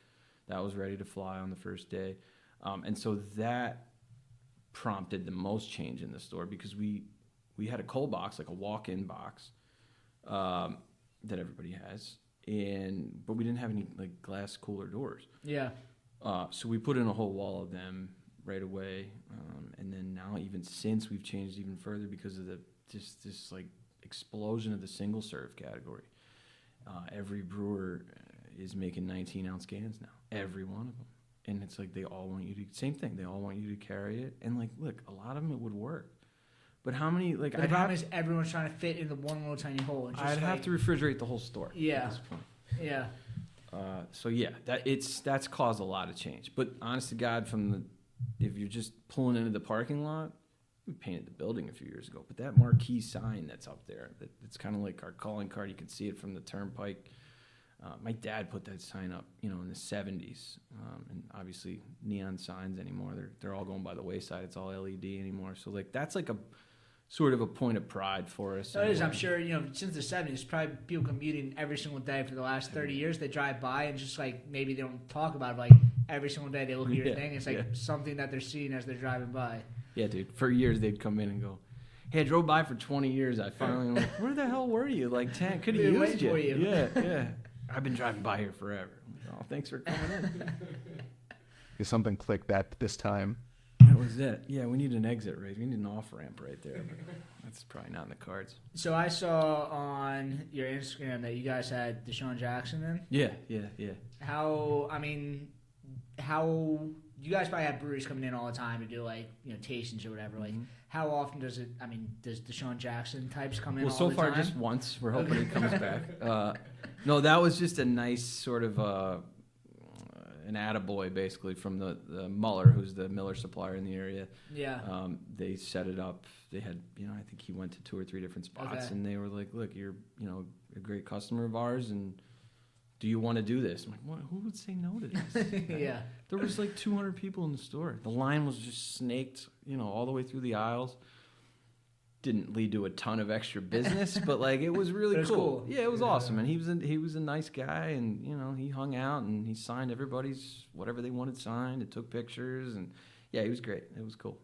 That was ready to fly on the first day. And so that prompted the most change in the store because we had a cold box, like a walk-in box that everybody has, but we didn't have any like glass cooler doors. Yeah. So we put in a whole wall of them right away, and then now even since we've changed even further because of this like explosion of the single serve category. Every brewer is making 19-ounce cans now, every one of them, and it's like they all want you to same thing. They all want you to carry it, and like look, a lot of them it would work, but how many like? But the problem is everyone's trying to fit into one little tiny hole. And just I'd have to refrigerate the whole store. Yeah. At this point. Yeah. So yeah, that's caused a lot of change. But honest to God, if you're just pulling into the parking lot, we painted the building a few years ago. But that marquee sign that's up there, it's kind of like our calling card. You can see it from the turnpike. My dad put that sign up, in the 70s. And obviously, neon signs anymore. They're all going by the wayside. It's all LED anymore. So like that's like a sort of a point of pride for us. It is. I'm sure, since the 70s, probably people commuting every single day for the last 30 years. They drive by and just like maybe they don't talk about it, but like every single day they look at your thing. It's like something that they're seeing as they're driving by. Yeah, dude. For years they'd come in and go, "Hey, I drove by for 20 years. I finally went, where the hell were you? Like 10, could have used you." For you. Yeah. I've been driving by here forever. I'm like, oh, thanks for coming in. Something clicked that this time. That was it. Yeah, we need an exit right. We need an off ramp right there. But that's probably not in the cards. So I saw on your Instagram that you guys had Deshaun Jackson in. Yeah. How you guys probably have breweries coming in all the time to do like tastings or whatever. Like how often does Deshaun Jackson types come in? Well, all so the far time? just once. We're hoping he comes back. No, that was just a nice sort of an attaboy basically from the Muller, who's the Miller supplier in the area. Yeah. They set it up. They had, I think he went to 2 or 3 different spots, Okay. and they were like, "Look, you're, a great customer of ours, and do you want to do this?" I'm like, "What? Who would say no to this?" Yeah. There was like 200 people in the store. The line was just snaked, all the way through the aisles. Didn't lead to a ton of extra business, but like it was really cool. Yeah, it was awesome, and he was a nice guy, and he hung out and he signed everybody's whatever they wanted signed. It took pictures, and yeah, he was great. It was cool.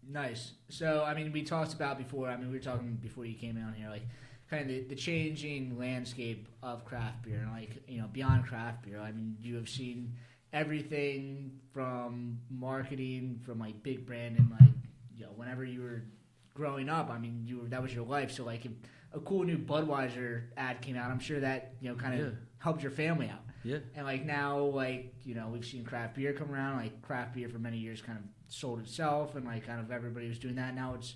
Nice. So we talked about before. We were talking before you came out here, like kind of the changing landscape of craft beer, and like beyond craft beer. You have seen everything from marketing, from like big brand, and like whenever you were growing up, that was your life. So like if a cool new Budweiser ad came out, I'm sure that kind of helped your family out. Yeah. And like now, like we've seen craft beer come around. Like craft beer for many years kind of sold itself, and like kind of everybody was doing that. Now it's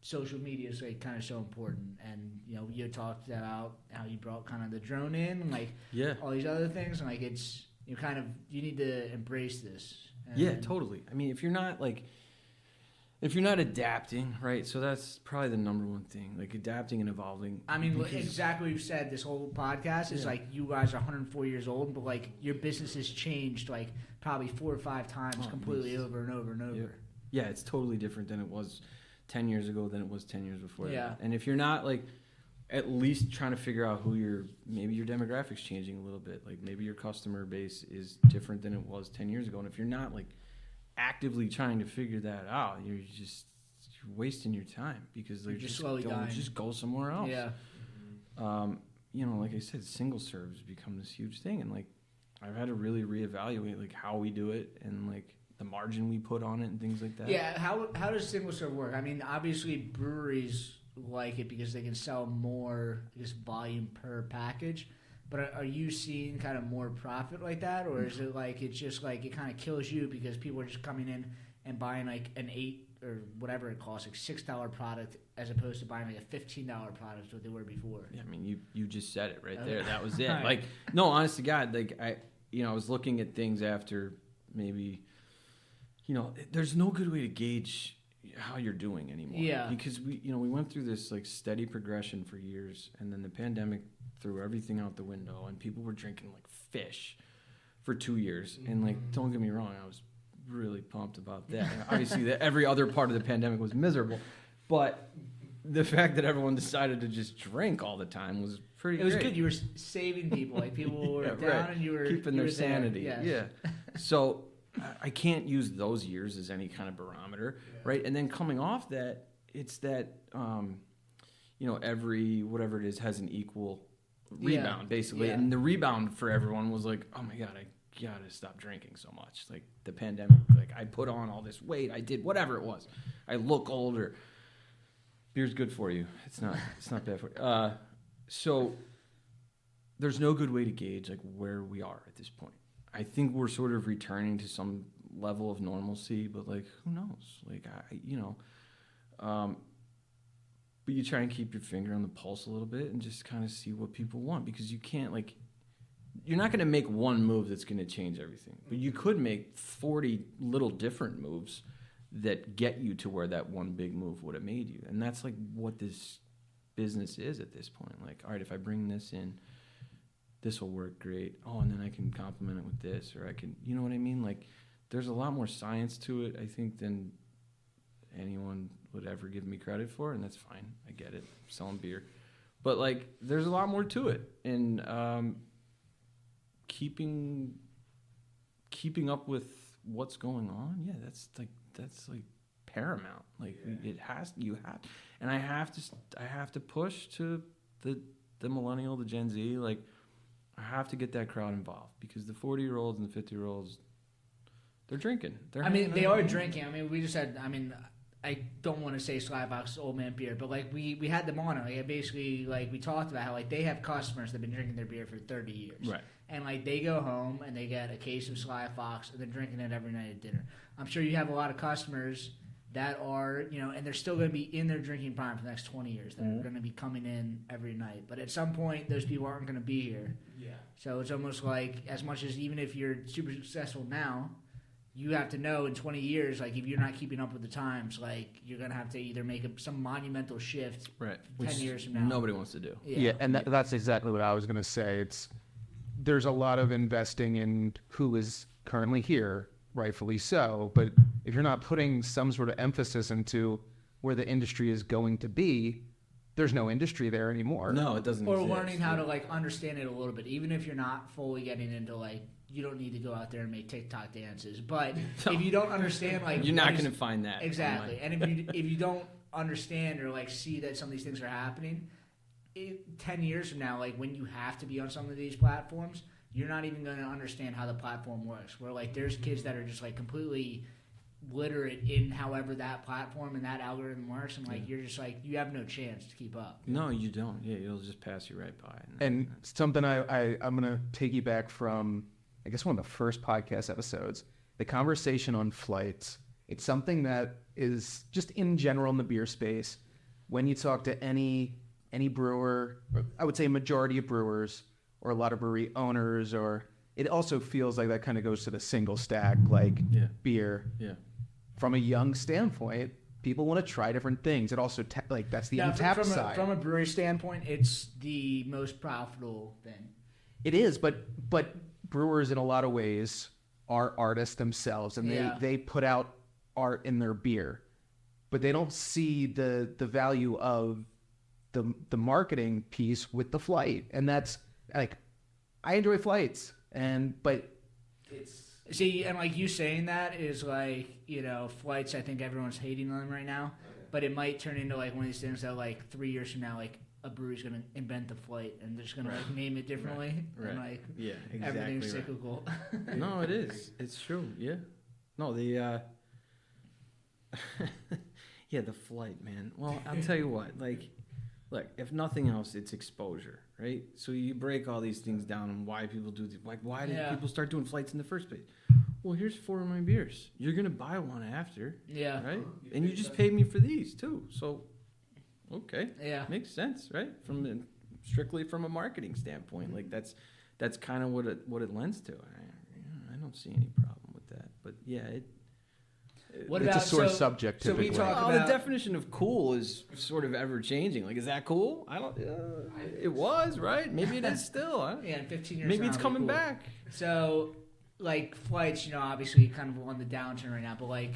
social media is like kind of so important. And you know, you talked about how you brought kind of the drone in, and like all these other things, and like it's you kind of you need to embrace this. And yeah, totally. I mean, if you're not adapting, right? So that's probably the number one thing, like adapting and evolving. I mean, exactly what you said. This whole podcast is like you guys are 104 years old, but like your business has changed like probably 4 or 5 times completely over and over and over. Yeah, it's totally different than it was 10 years ago than it was 10 years before. Yeah. And if you're not like at least trying to figure out who maybe your demographics changing a little bit, like maybe your customer base is different than it was 10 years ago. And if you're not like actively trying to figure that out, you're wasting your time because they're just slowly dying. Just go somewhere else. Yeah. You know, like I said, single serves become this huge thing, and like I've had to really reevaluate like how we do it and like the margin we put on it and things like that. Yeah. How does single serve work? I mean, obviously breweries like it because they can sell more, I guess, volume per package. But are you seeing kind of more profit like that, or is it like it's just like it kind of kills you because people are just coming in and buying like an $8 or whatever it costs, like $6 product, as opposed to buying like a $15 product what they were before? Yeah, I mean, you just said it right there. That was it. Like, no, honest to God, like I was looking at things after maybe, there's no good way to gauge how you're doing anymore. Yeah. Because we went through this like steady progression for years, and then the pandemic threw everything out the window, and people were drinking like fish for 2 years. And like, don't get me wrong, I was really pumped about that. And obviously, every other part of the pandemic was miserable, but the fact that everyone decided to just drink all the time was pretty. It was great. good. You were saving people. Like people were down, and you were keeping their sanity. Yes. Yeah. So I can't use those years as any kind of barometer, right? And then coming off that, it's that every whatever it is has an equal rebound basically, and the rebound for everyone was like, oh my God, I gotta stop drinking so much. Like the pandemic, like I put on all this weight, I did whatever it was, I look older. Beer's good for you. It's not bad for you. So there's no good way to gauge like where we are at this point. I think we're sort of returning to some level of normalcy, but like who knows? Like but you try and keep your finger on the pulse a little bit and just kind of see what people want, because you can't you're not going to make one move that's going to change everything, but you could make 40 little different moves that get you to where that one big move would have made you. And that's like what this business is at this point. Like, all right, if I bring this in, this will work great. Oh, and then I can complement it with this, or I can, you know what I mean? Like, there's a lot more science to it, I think, than anyone would ever give me credit for, and that's fine. I get it. I'm selling beer. But, like, there's a lot more to it. And keeping up with what's going on, yeah, that's paramount. Like, and I have to push to the millennial, the Gen Z, like, I have to get that crowd involved, because the 40-year-olds and the 50-year-olds, they're drinking. They are drinking. I mean, we just had, I don't want to say Skybox old man beer, but like we had them on. Like basically, like we talked about how like they have customers that have been drinking their beer for 30 years, right? And like they go home and they get a case of Sly Fox and they're drinking it every night at dinner. I'm sure you have a lot of customers that are, and they're still going to be in their drinking prime for the next 20 years. That are going to be coming in every night. But at some point, those people aren't going to be here. Yeah. So it's almost like, as much as even if you're super successful now, you have to know in 20 years, like if you're not keeping up with the times, like you're going to have to either make some monumental shift 10 years from now. Nobody wants to do. Yeah, and that's exactly what I was going to say. There's a lot of investing in who is currently here, rightfully so, but if you're not putting some sort of emphasis into where the industry is going to be, there's no industry there anymore. No, it doesn't Or exist. learning how to like understand it a little bit, even if you're not fully getting into like, you don't need to go out there and make TikTok dances, but if you don't understand, like you're not going to find that exactly. And if you don't understand or like see that some of these things are happening, 10 years from now, like when you have to be on some of these platforms, you're not even going to understand how the platform works. Where like there's kids that are just like completely literate in however that platform and that algorithm works, and like you're just like you have no chance to keep up. No, you don't. Yeah, it'll just pass you right by. And something I'm going to piggyback from, I guess, one of the first podcast episodes, the conversation on flights. It's something that is just in general in the beer space. when you talk to any brewer, or I would say a majority of brewers or a lot of brewery owners, or it also feels like that kind of goes to the single stack, like beer. Yeah. From a young standpoint, people want to try different things. It also like that's the untapped side. From a brewery standpoint, it's the most profitable thing. It is, but brewers in a lot of ways are artists themselves, and they put out art in their beer, but they don't see the value of the marketing piece with the flight. And that's like, I enjoy flights, but it's. See, and like you saying that is like, flights, I think everyone's hating on them right now, but it might turn into like one of these things that like 3 years from now, like a brewery's going to invent the flight and they're just going to like name it differently. Right. And like Exactly everything's right. cyclical. No, it is. It's true. Yeah. No, the flight, man. Well, I'll tell you what, like, look, if nothing else, it's exposure, right? So you break all these things down and why people do like, why did people start doing flights in the first place? Well, here's 4 of my beers. You're going to buy one after. Yeah. Right? And you just paid me for these too. So, okay. Yeah. Makes sense, right? Strictly from a marketing standpoint. Like that's kind of what it lends to. I don't see any problem with that. But yeah, It's a sore subject typically. So we talk the about definition of cool is sort of ever changing. Like, is that cool? I don't. It was, right? Maybe it is still. in 15 years. Maybe now, it's it'll be coming cool. back. So, like flights, obviously kind of on the downturn right now, but like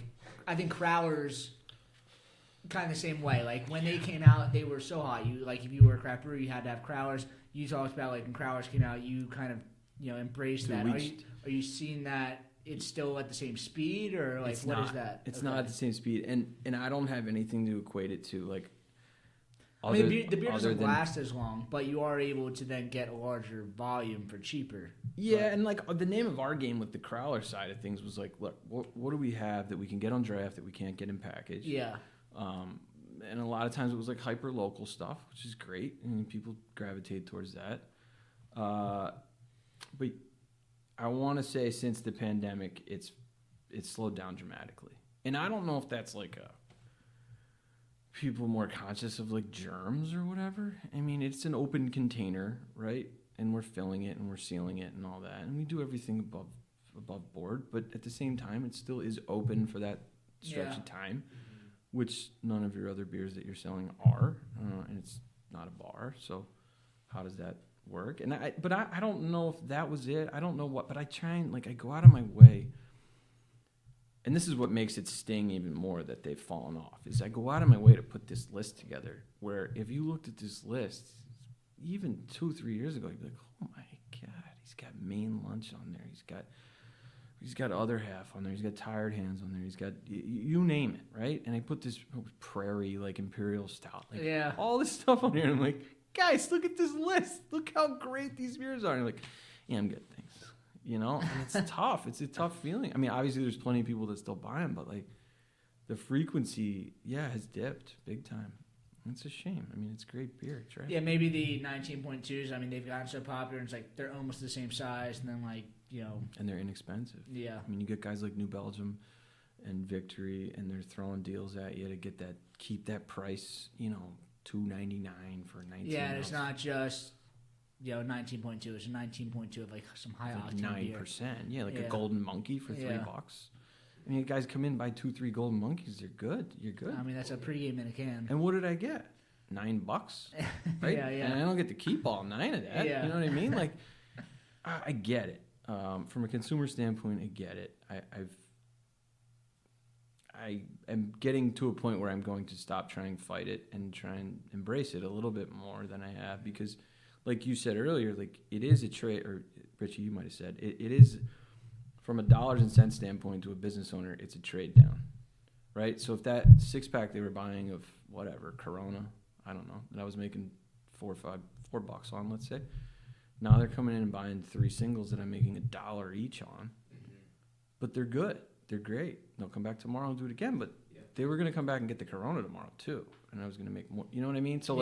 I think Crowlers kind of the same way. Like when they came out, they were so hot. You like if you were a craft brewer, you had to have Crowlers. You talked about like when Crowlers came out, you kind of embraced that. Are you seeing that it's still at the same speed, or like what is that? It's not at the same speed, and I don't have anything to equate it to. Like, I mean, the beer doesn't last as long, but you are able to then get a larger volume for cheaper. Yeah, and like the name of our game with the Crowler side of things was like, look, what do we have that we can get on draft that we can't get in package? Yeah. And a lot of times it was like hyper local stuff, which is great, and people gravitate towards that. But I want to say since the pandemic, it's slowed down dramatically, and I don't know if that's like people more conscious of like germs or whatever. I mean, it's an open container, right? And we're filling it and we're sealing it and all that, and we do everything above board. But at the same time, it still is open for that stretch of time, which none of your other beers that you're selling are, and it's not a bar. So how does that work? And I don't know if that was it. I don't know what, but I try and I go out of my way. And this is what makes it sting even more that they've fallen off, is I go out of my way to put this list together where if you looked at this list, even 2-3 years ago, you'd be like, oh my God, he's got main lunch on there. He's got other half on there. He's got tired hands on there. He's got, you name it, right? And I put this prairie, imperial stout, all this stuff on here. And I'm like, guys, look at this list. Look how great these beers are. And I'm like, yeah, I'm good, thanks. And it's tough. It's a tough feeling. I mean, obviously there's plenty of people that still buy them, but the frequency, has dipped big time. It's a shame. I mean, it's great beer. It's right. Yeah, maybe the 19.2s, I mean, they've gotten so popular, and it's they're almost the same size, and then and they're inexpensive. Yeah. I mean, you get guys like New Belgium and Victory, and they're throwing deals at you to keep that price, $2.99 for 19. Yeah, and it's not just 19.2. It's a 19.2 of some high octane 9%. Yeah, a golden monkey for $3. I mean, guys come in, buy 2-3 golden monkeys. They're good. You're good. I mean, that's a pregame in a can. And what did I get? $9, right? Yeah. And I don't get to keep all 9 of that. Yeah. You know what I mean? I get it. From a consumer standpoint, I get it. I am getting to a point where I'm going to stop trying to fight it and try and embrace it a little bit more than I have, because like you said earlier, it is a trade, or Richie, you might have said, it is, from a dollars and cents standpoint to a business owner, it's a trade down, right? So if that 6-pack they were buying of whatever, Corona, I don't know, that I was making $4 on, let's say, now they're coming in and buying 3 singles that I'm making $1 each on, but they're good. They're great. They'll come back tomorrow and do it again, but they were going to come back and get the Corona tomorrow too, and I was going to make more. You know what I mean? So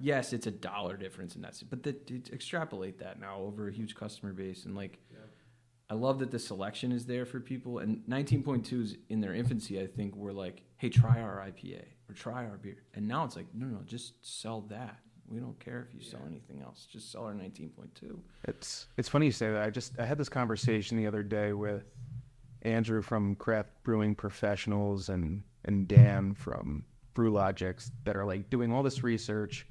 yes, it's $1 difference, and that's it. But extrapolate that now over a huge customer base, and I love that the selection is there for people. And 19.2s in their infancy, I think, were like, hey, try our IPA or try our beer. And now it's like, no, just sell that. We don't care if you sell anything else. Just sell our 19.2. It's funny you say that. I had this conversation the other day with Andrew from Craft Brewing Professionals and Dan from BrewLogix that are like doing all this research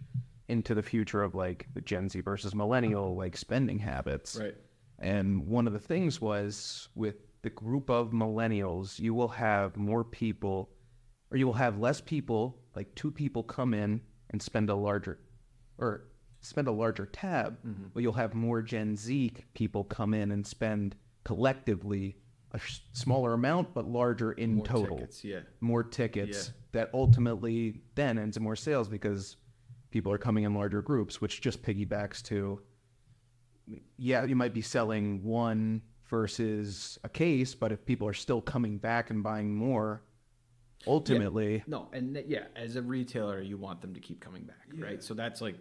into the future of like the Gen Z versus millennial like spending habits. Right. And one of the things was with the group of millennials, you will have more people, or you will have less people, like 2 people come in and spend a larger tab, but you'll have more Gen Z people come in and spend collectively a smaller amount, but larger in More total. tickets, yeah. More tickets that ultimately then ends in more sales because people are coming in larger groups, which just piggybacks to, you might be selling one versus a case, but if people are still coming back and buying more, ultimately. Yeah. No, and as a retailer, you want them to keep coming back, right? So that's like,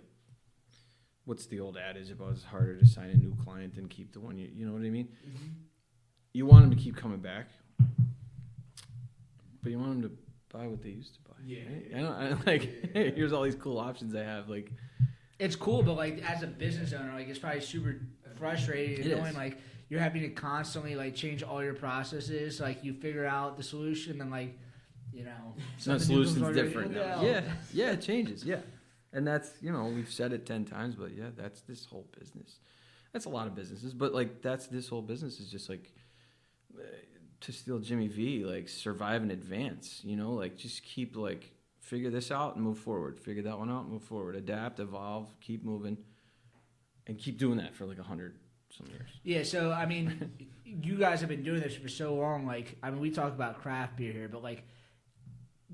what's the old adage about it's harder to sign a new client than keep the one you know what I mean? Mm-hmm. You want them to keep coming back, but you want them to buy what they used to buy. Yeah. Right? I like, hey, here's all these cool options I have. Like, it's cool, but like as a business owner, like it's probably super frustrating knowing like you're having to constantly like change all your processes. Like you figure out the solution, and like the solution's different now. Yeah, it changes. Yeah, and that's we've said it 10 times, but yeah, that's this whole business. That's a lot of businesses, but like that's this whole business is just like, to steal Jimmy V, like survive in advance. Like just keep like figure this out and move forward. Figure that one out, move forward. Adapt, evolve, keep moving, and keep doing that for like 100 some years. Yeah, so I mean, you guys have been doing this for so long. Like, I mean, we talk about craft beer here, but like,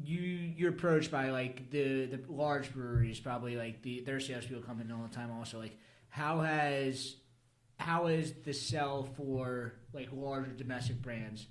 you're approached by like the large breweries, probably like their salespeople come in all the time. Also, like, how is the sell for like larger domestic brands?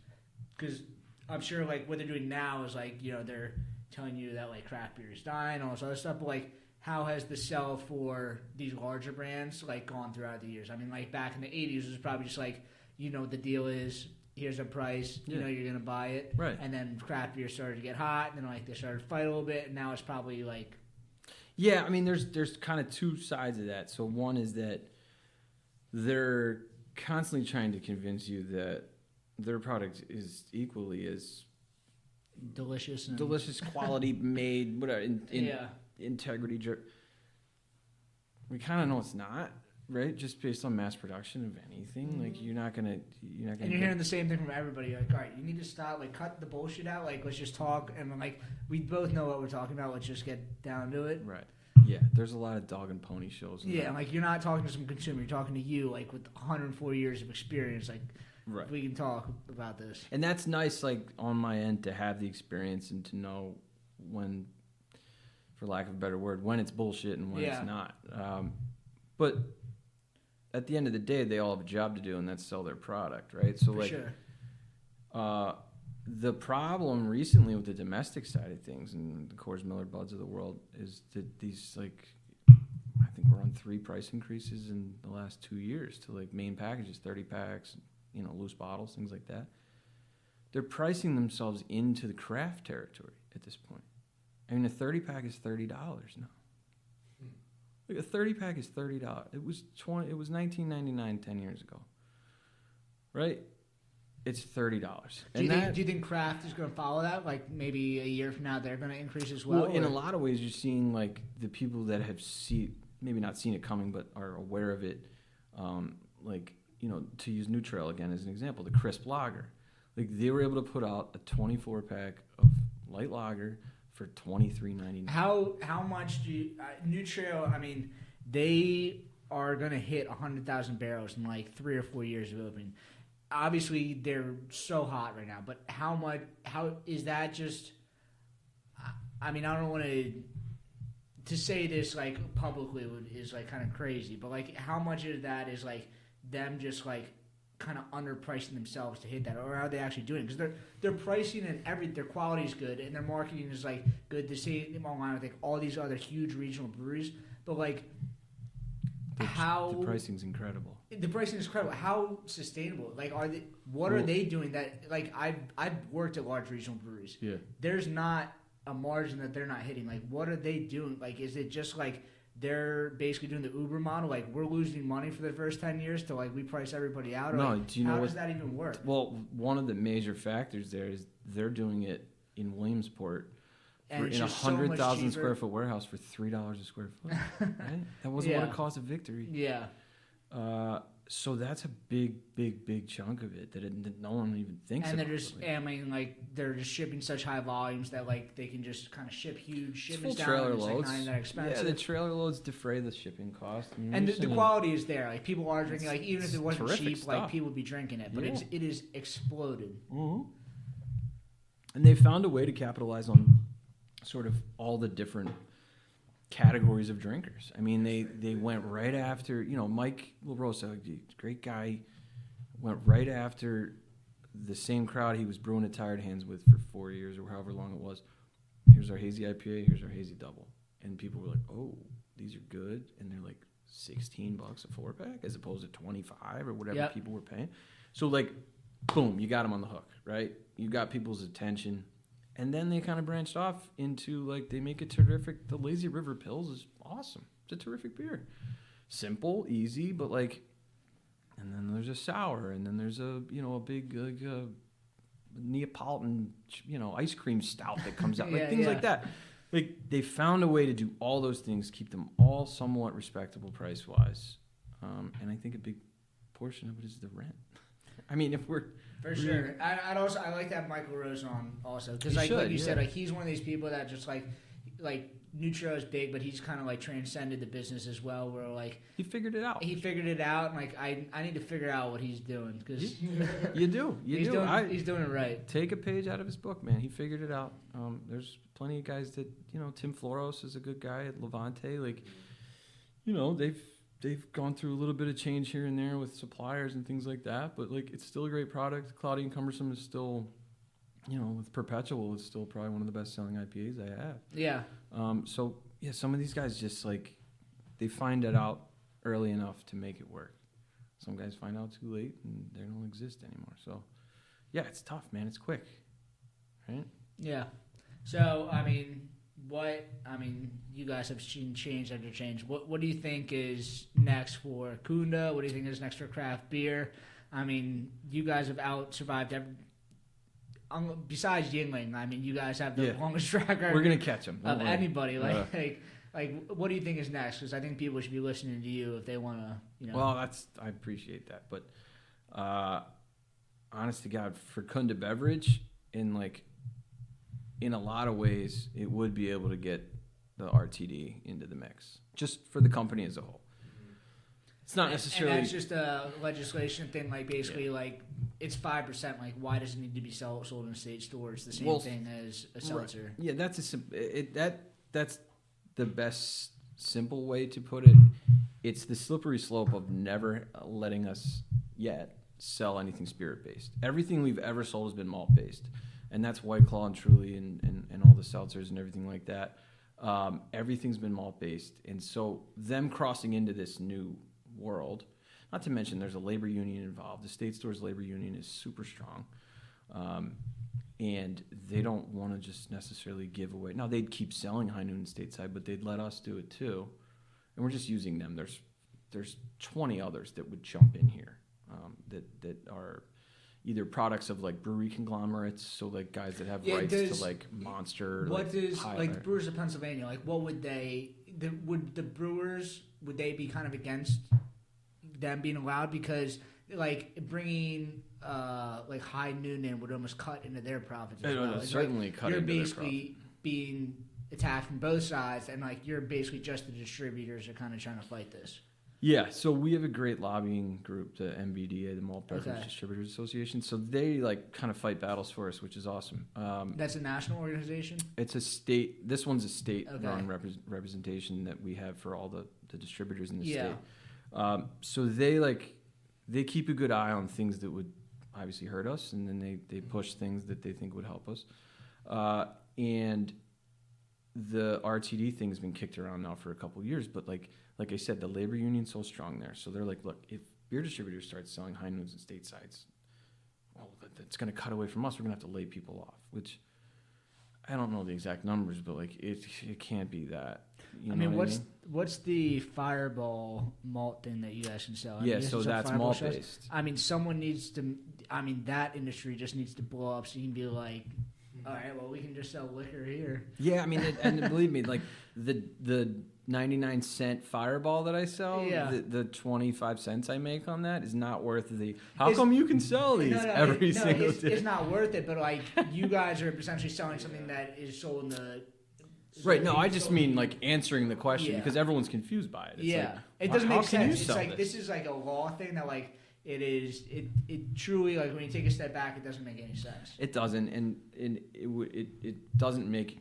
Because I'm sure like what they're doing now is like they're telling you that like craft beer is dying, all this other stuff. But like, how has the sell for these larger brands like gone throughout the years? I mean, like back in the 80s, it was probably just like the deal is here's a price, you're gonna buy it, right? And then craft beer started to get hot, and then like they started to fight a little bit, and now it's probably like. Yeah, I mean, there's kind of 2 sides of that. So one is that they're constantly trying to convince you that their product is equally as delicious, quality, made, whatever, integrity. We kind of know it's not, right? Just based on mass production of anything, like you're not gonna. And you're hearing the same thing from everybody. Like, all right, you need to stop. Like, cut the bullshit out. Like, let's just talk. And like, we both know what we're talking about. Let's just get down to it. Right. Yeah. There's a lot of dog and pony shows. Yeah, like you're not talking to some consumer. You're talking to you, like with 104 years of experience. Like, right. We can talk about this. And that's nice, like on my end, to have the experience and to know when, for lack of a better word, when it's bullshit and when it's not. But at the end of the day, they all have a job to do, and that's sell their product, right? So, the problem recently with the domestic side of things and the Coors Miller Buds of the world is that these, like, I think we're on 3 price increases in the last 2 years to, like, main packages, 30 packs, loose bottles, things like that. They're pricing themselves into the craft territory at this point. I mean, a 30-pack is $30 now. Like a 30-pack is $30. It was $19.99 10 years ago, right? It's $30. Do you think craft is going to follow that? Like maybe a year from now, they're going to increase as well. Well, in a lot of ways, you're seeing like the people that have maybe not seen it coming, but are aware of it. To use New Trail again as an example, the crisp lager, like they were able to put out a 24-pack of light lager for $23.99. How much do you, New Trail? I mean, they are going to hit 100,000 barrels in like 3 or 4 years of opening. Obviously, they're so hot right now. But how is that? Just, I mean, I don't want to say this like publicly is like kind of crazy. But like, how much of that is like them just like kind of underpricing themselves to hit that, or are they actually doing it? Because they're pricing and their quality is good and their marketing is like good. To see them online with like all these other huge regional breweries, but like the pricing's incredible. The pricing is incredible. How sustainable? Like, what are they doing that? Like, I've worked at large regional breweries. Yeah. There's not a margin that they're not hitting. Like, what are they doing? Like, is it just like they're basically doing the Uber model? Like, we're losing money for the first 10 years to like we price everybody out. Or, No, like, do you know how what? does that even work? Well, one of the major factors there is they're doing it in Williamsport And it's in a just so much 100,000 cheaper. square foot warehouse for $3 a square foot. Right? That wasn't what Yeah. it cost at Victory. Yeah. So that's a big chunk of it that no one even thinks And about. they're just, I mean, like, they're just shipping such high volumes that, like, they can just kind of ship huge It's shipments full down. trailer And it's, like, loads. not even that expensive. Yeah, the trailer loads defray the shipping cost. I mean, And we're the seeing- quality is there. Like, people are drinking. Like, even if it it's wasn't terrific cheap, like, stuff. people would be drinking it. But Yeah. it is exploded. Mhm. And they found a way to capitalize on sort of all the different categories of drinkers. I mean, they went right after, Mike Rosa, great guy, went right after the same crowd he was brewing at Tired Hands with for 4 years or however long it was. Here's our hazy IPA, here's our hazy double. And people were like, oh, these are good. And they're like $16 a 4-pack as opposed to 25 or whatever Yep. people were paying. So like, boom, you got them on the hook, right? You got people's attention. And then they kind of branched off into, like, they make it terrific. The Lazy River Pils is awesome. It's a terrific beer. Simple, easy, but, like, and then there's a sour, and then there's a big, like, Neapolitan, ice cream stout that comes out. Like, Yeah, things yeah. like that. Like, they found a way to do all those things, keep them all somewhat respectable price-wise. And I think a big portion of it is the rent. I mean, if we're... For sure. I like to have Michael Rosa on also. Because, You like should, you yeah. said, like, he's one of these people that just, like Nutro is big, but he's kind of, like, transcended the business as well, where, like... He figured it out. He figured it out, and, like, I need to figure out what he's doing, because... You do. He's doing it right. Take a page out of his book, man. He figured it out. There's plenty of guys that, Tim Floros is a good guy at Levante. Like, they've gone through a little bit of change here and there with suppliers and things like that, but, like, it's still a great product. Cloudy and Cumbersome is still, with Perpetual, it's still probably one of the best-selling IPAs I have. Yeah. So, yeah, some of these guys just, like, they find it out early enough to make it work. Some guys find out too late, and they don't exist anymore. So, yeah, it's tough, man. It's quick, right? Yeah. So, you guys have seen change after change. What do you think is next for Kunda? What do you think is next for craft beer? I mean, you guys have out-survived besides Yingling. You guys have the longest track record We're going to catch them. of anybody. Like, what do you think is next? Because I think people should be listening to you if they want to, Well, I appreciate that. But honest to God, for Kunda Beverage, in a lot of ways, it would be able to get the RTD into the mix, just for the company as a whole. It's not necessarily... And that's just a legislation thing, like, basically, like, it's 5%. Like, why does it need to be sold in state stores? The same thing as a seltzer. Yeah, that's that's the best simple way to put it. It's the slippery slope of never letting us yet sell anything spirit-based. Everything we've ever sold has been malt-based. And that's White Claw and Truly and all the seltzers and everything like that. Everything's been malt-based. And so them crossing into this new world, not to mention there's a labor union involved. The state store's labor union is super strong. And they don't want to just necessarily give away. Now, they'd keep selling High Noon stateside, but they'd let us do it too. And we're just using them. There's 20 others that would jump in here that are either products of, like, brewery conglomerates, so, like, guys that have rights to, like, Monster. What is, Pilot. like, Brewers of Pennsylvania, like, what would would the Brewers, would they be kind of against them being allowed? Because, like, bringing, like, High Noon in would almost cut into their profits as well. It's certainly like, cut you're into their basically being attacked from both sides, and, like, you're basically just the distributors are kind of trying to fight this. Yeah, so we have a great lobbying group, the MBDA, the Malt Beverage Distributors Association. So they, like, kind of fight battles for us, which is awesome. That's a national organization? It's a state. This one's a state-run representation that we have for all the distributors in the state. So they keep a good eye on things that would obviously hurt us, and then they push things that they think would help us. And the RTD thing's been kicked around now for a couple of years, but like I said, the labor union's so strong there. So they're like, look, beer distributors start selling high noons and statesides, well, that's going to cut away from us. We're going to have to lay people off, which I don't know the exact numbers, but like it can't be that. You know what I mean? What's the Fireball malt thing that you guys can sell? Yeah, so that's malt based. I mean, someone needs to. I mean, that industry just needs to blow up so you can be like, all right, well, we can just sell liquor here. Yeah, I mean, and believe me, like the 99-cent Fireball that I sell, the 25 cents I make on that is not worth the. How come you can sell these every single day? It's not worth it, but like you guys are essentially selling something that is sold in the. Right. No, I just mean like answering the question because everyone's confused by it. It's like, it doesn't make sense. It's like this is like a law thing that like it is. It truly like when you take a step back, it doesn't make any sense. It doesn't, and it doesn't make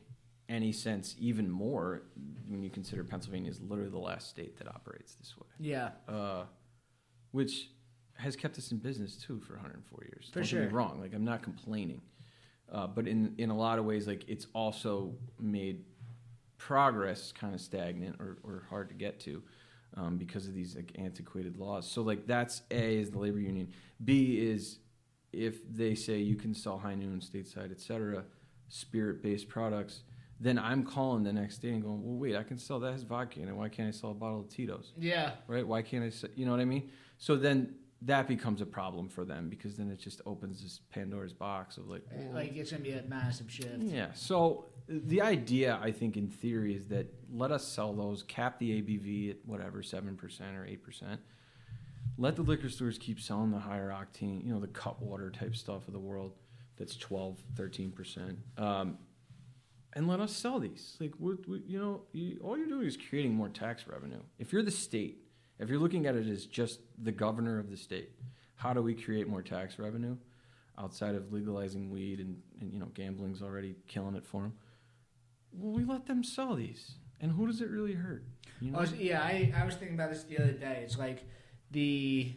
any sense even more when you consider Pennsylvania is literally the last state that operates this way. Yeah. Which has kept us in business too for 104 years. For Don't sure. get me wrong. Like I'm not complaining, but in a lot of ways, like it's also made progress kind of stagnant or hard to get to because of these like antiquated laws. So like that's A is the labor union. B is if they say you can sell high noon, stateside, etc., spirit-based products, then I'm calling the next day and going, well, wait, I can sell that as vodka, and why can't I sell a bottle of Tito's? Yeah. Right? Why can't I sell, you know what I mean? So then that becomes a problem for them because then it just opens this Pandora's box of like... well, like it's going to be a massive shift. yeah. So the idea, I think, in theory is that let us sell those, cap the ABV at whatever, 7% or 8%. Let the liquor stores keep selling the higher octane, you know, the cut water type stuff of the world that's 12, 13%. And let us sell these. Like, you know, all you're doing is creating more tax revenue. If you're the state, if you're looking at it as just the governor of the state, how do we create more tax revenue outside of legalizing weed and you know, gambling's already killing it for them? Well, we let them sell these. And who does it really hurt? You know? I was thinking about this the other day. It's like I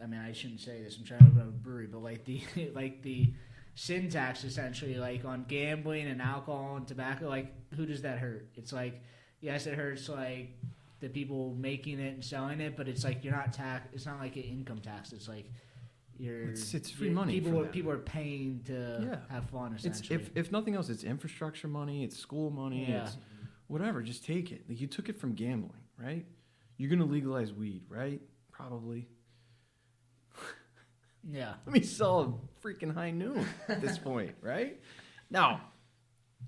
mean, I shouldn't say this. I'm trying to open up a brewery, but like the sin tax essentially, like on gambling and alcohol and tobacco, like who does that hurt? It's like, yes, it hurts like the people making it and selling it, but it's like you're not it's not like an income tax. It's like it's free money. People are paying to have fun. Essentially, it's if nothing else, it's infrastructure money, it's school money, it's whatever. Just take it. Like you took it from gambling, right? You're gonna legalize weed, right? Probably. Yeah. Let me sell a freaking high noon at this point, right? Now,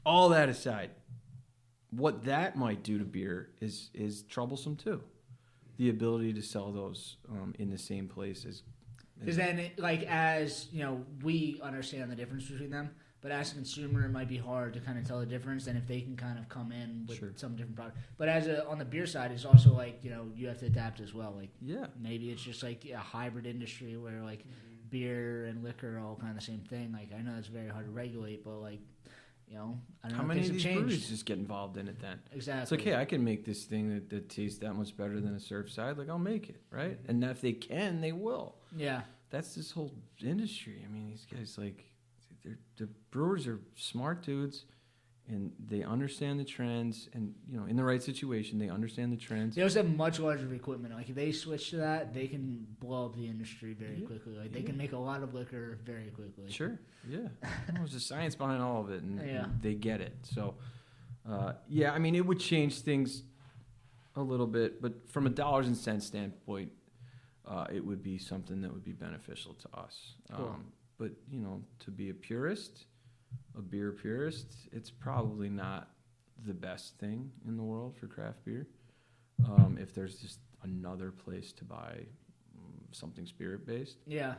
all that aside, what that might do to beer is troublesome too. The ability to sell those in the same place as... Because then, as, you know, we understand the difference between them, but as a consumer, it might be hard to kind of tell the difference. And if they can kind of come in with some different product, but on the beer side, it's also like, you know, you have to adapt as well. Like, maybe it's just like a hybrid industry where like beer and liquor are all kind of the same thing. Like, I know it's very hard to regulate, but like, you know, I don't know. How many of these breweries just get involved in it then? Exactly. It's like, hey, I can make this thing that tastes that much better than a Surfside. Like, I'll make it, right? And if they can, they will. Yeah. That's this whole industry. I mean, these guys, like, the brewers are smart dudes, and they understand the trends, and, you know, in the right situation, they understand the trends. They also have much larger equipment. Like, if they switch to that, they can blow up the industry very quickly. Like, they can make a lot of liquor very quickly. Sure, yeah. There's a science behind all of it, and they get it. So, I mean, it would change things a little bit, but from a dollars and cents standpoint, it would be something that would be beneficial to us. Cool. But, you know, to be a beer purist, it's probably not the best thing in the world for craft beer. If there's just another place to buy something spirit-based. Yeah.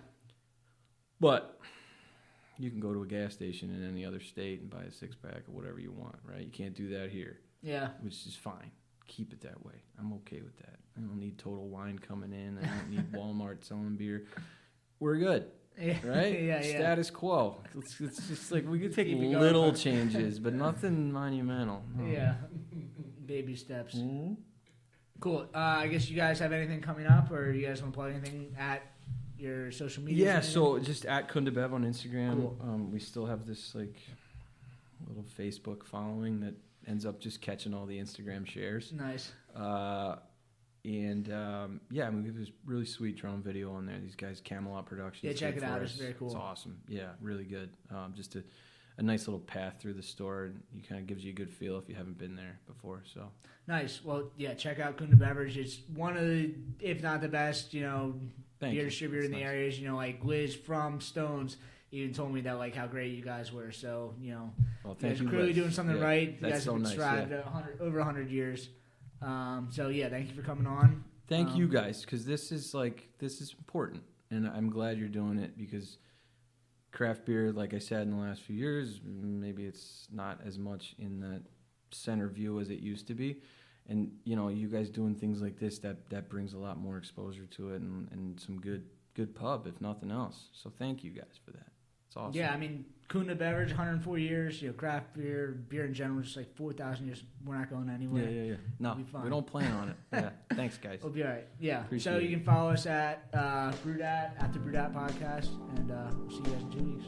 But you can go to a gas station in any other state and buy a six-pack or whatever you want, right? You can't do that here. Yeah. Which is fine. Keep it that way. I'm okay with that. I don't need Total Wine coming in. I don't need Walmart selling beer. We're good. Right? Status quo. It's just like we could take little changes, but nothing monumental. Yeah. Baby steps. Mm-hmm. Cool. I guess you guys have anything coming up, or you guys want to plug anything at your social media? Yeah, so just at Kunda Bev on Instagram. Cool. We still have this like little Facebook following that ends up just catching all the Instagram shares. Nice. And yeah, I mean, it was really sweet drone video on there. These guys, Camelot Productions. Yeah, check did it for out. us. It's very cool. It's awesome. Yeah, really good. Just a nice little path through the store, and you kind of gives you a good feel if you haven't been there before. So Nice. Well, yeah, check out Kunda Beverage. It's one of the, if not the best, thank beer you. distributor in That's the nice. areas. Like Liz from Stones even told me that like how great you guys were. So Well, you thank guys you. are clearly Liz. doing something Yeah, right. You that's guys so have been nice. strived Yeah. over 100 years. So yeah, thank you for coming on. Thank you guys, because this is important, and I'm glad you're doing it, because craft beer, like I said, in the last few years, maybe it's not as much in the center view as it used to be. And, you guys doing things like this, that brings a lot more exposure to it, and some good pub, if nothing else. So thank you guys for that. It's awesome. Yeah, I mean, Kunda Beverage, 104 years. Craft beer in general, just like 4,000 years. We're not going anywhere. Yeah. No, We'll be fine. we don't plan on it. Yeah, thanks, guys. We'll be all right. Yeah. Appreciate So it. you can follow us at BrewedAt, at the BrewedAt podcast, and we'll see you guys in 2 weeks.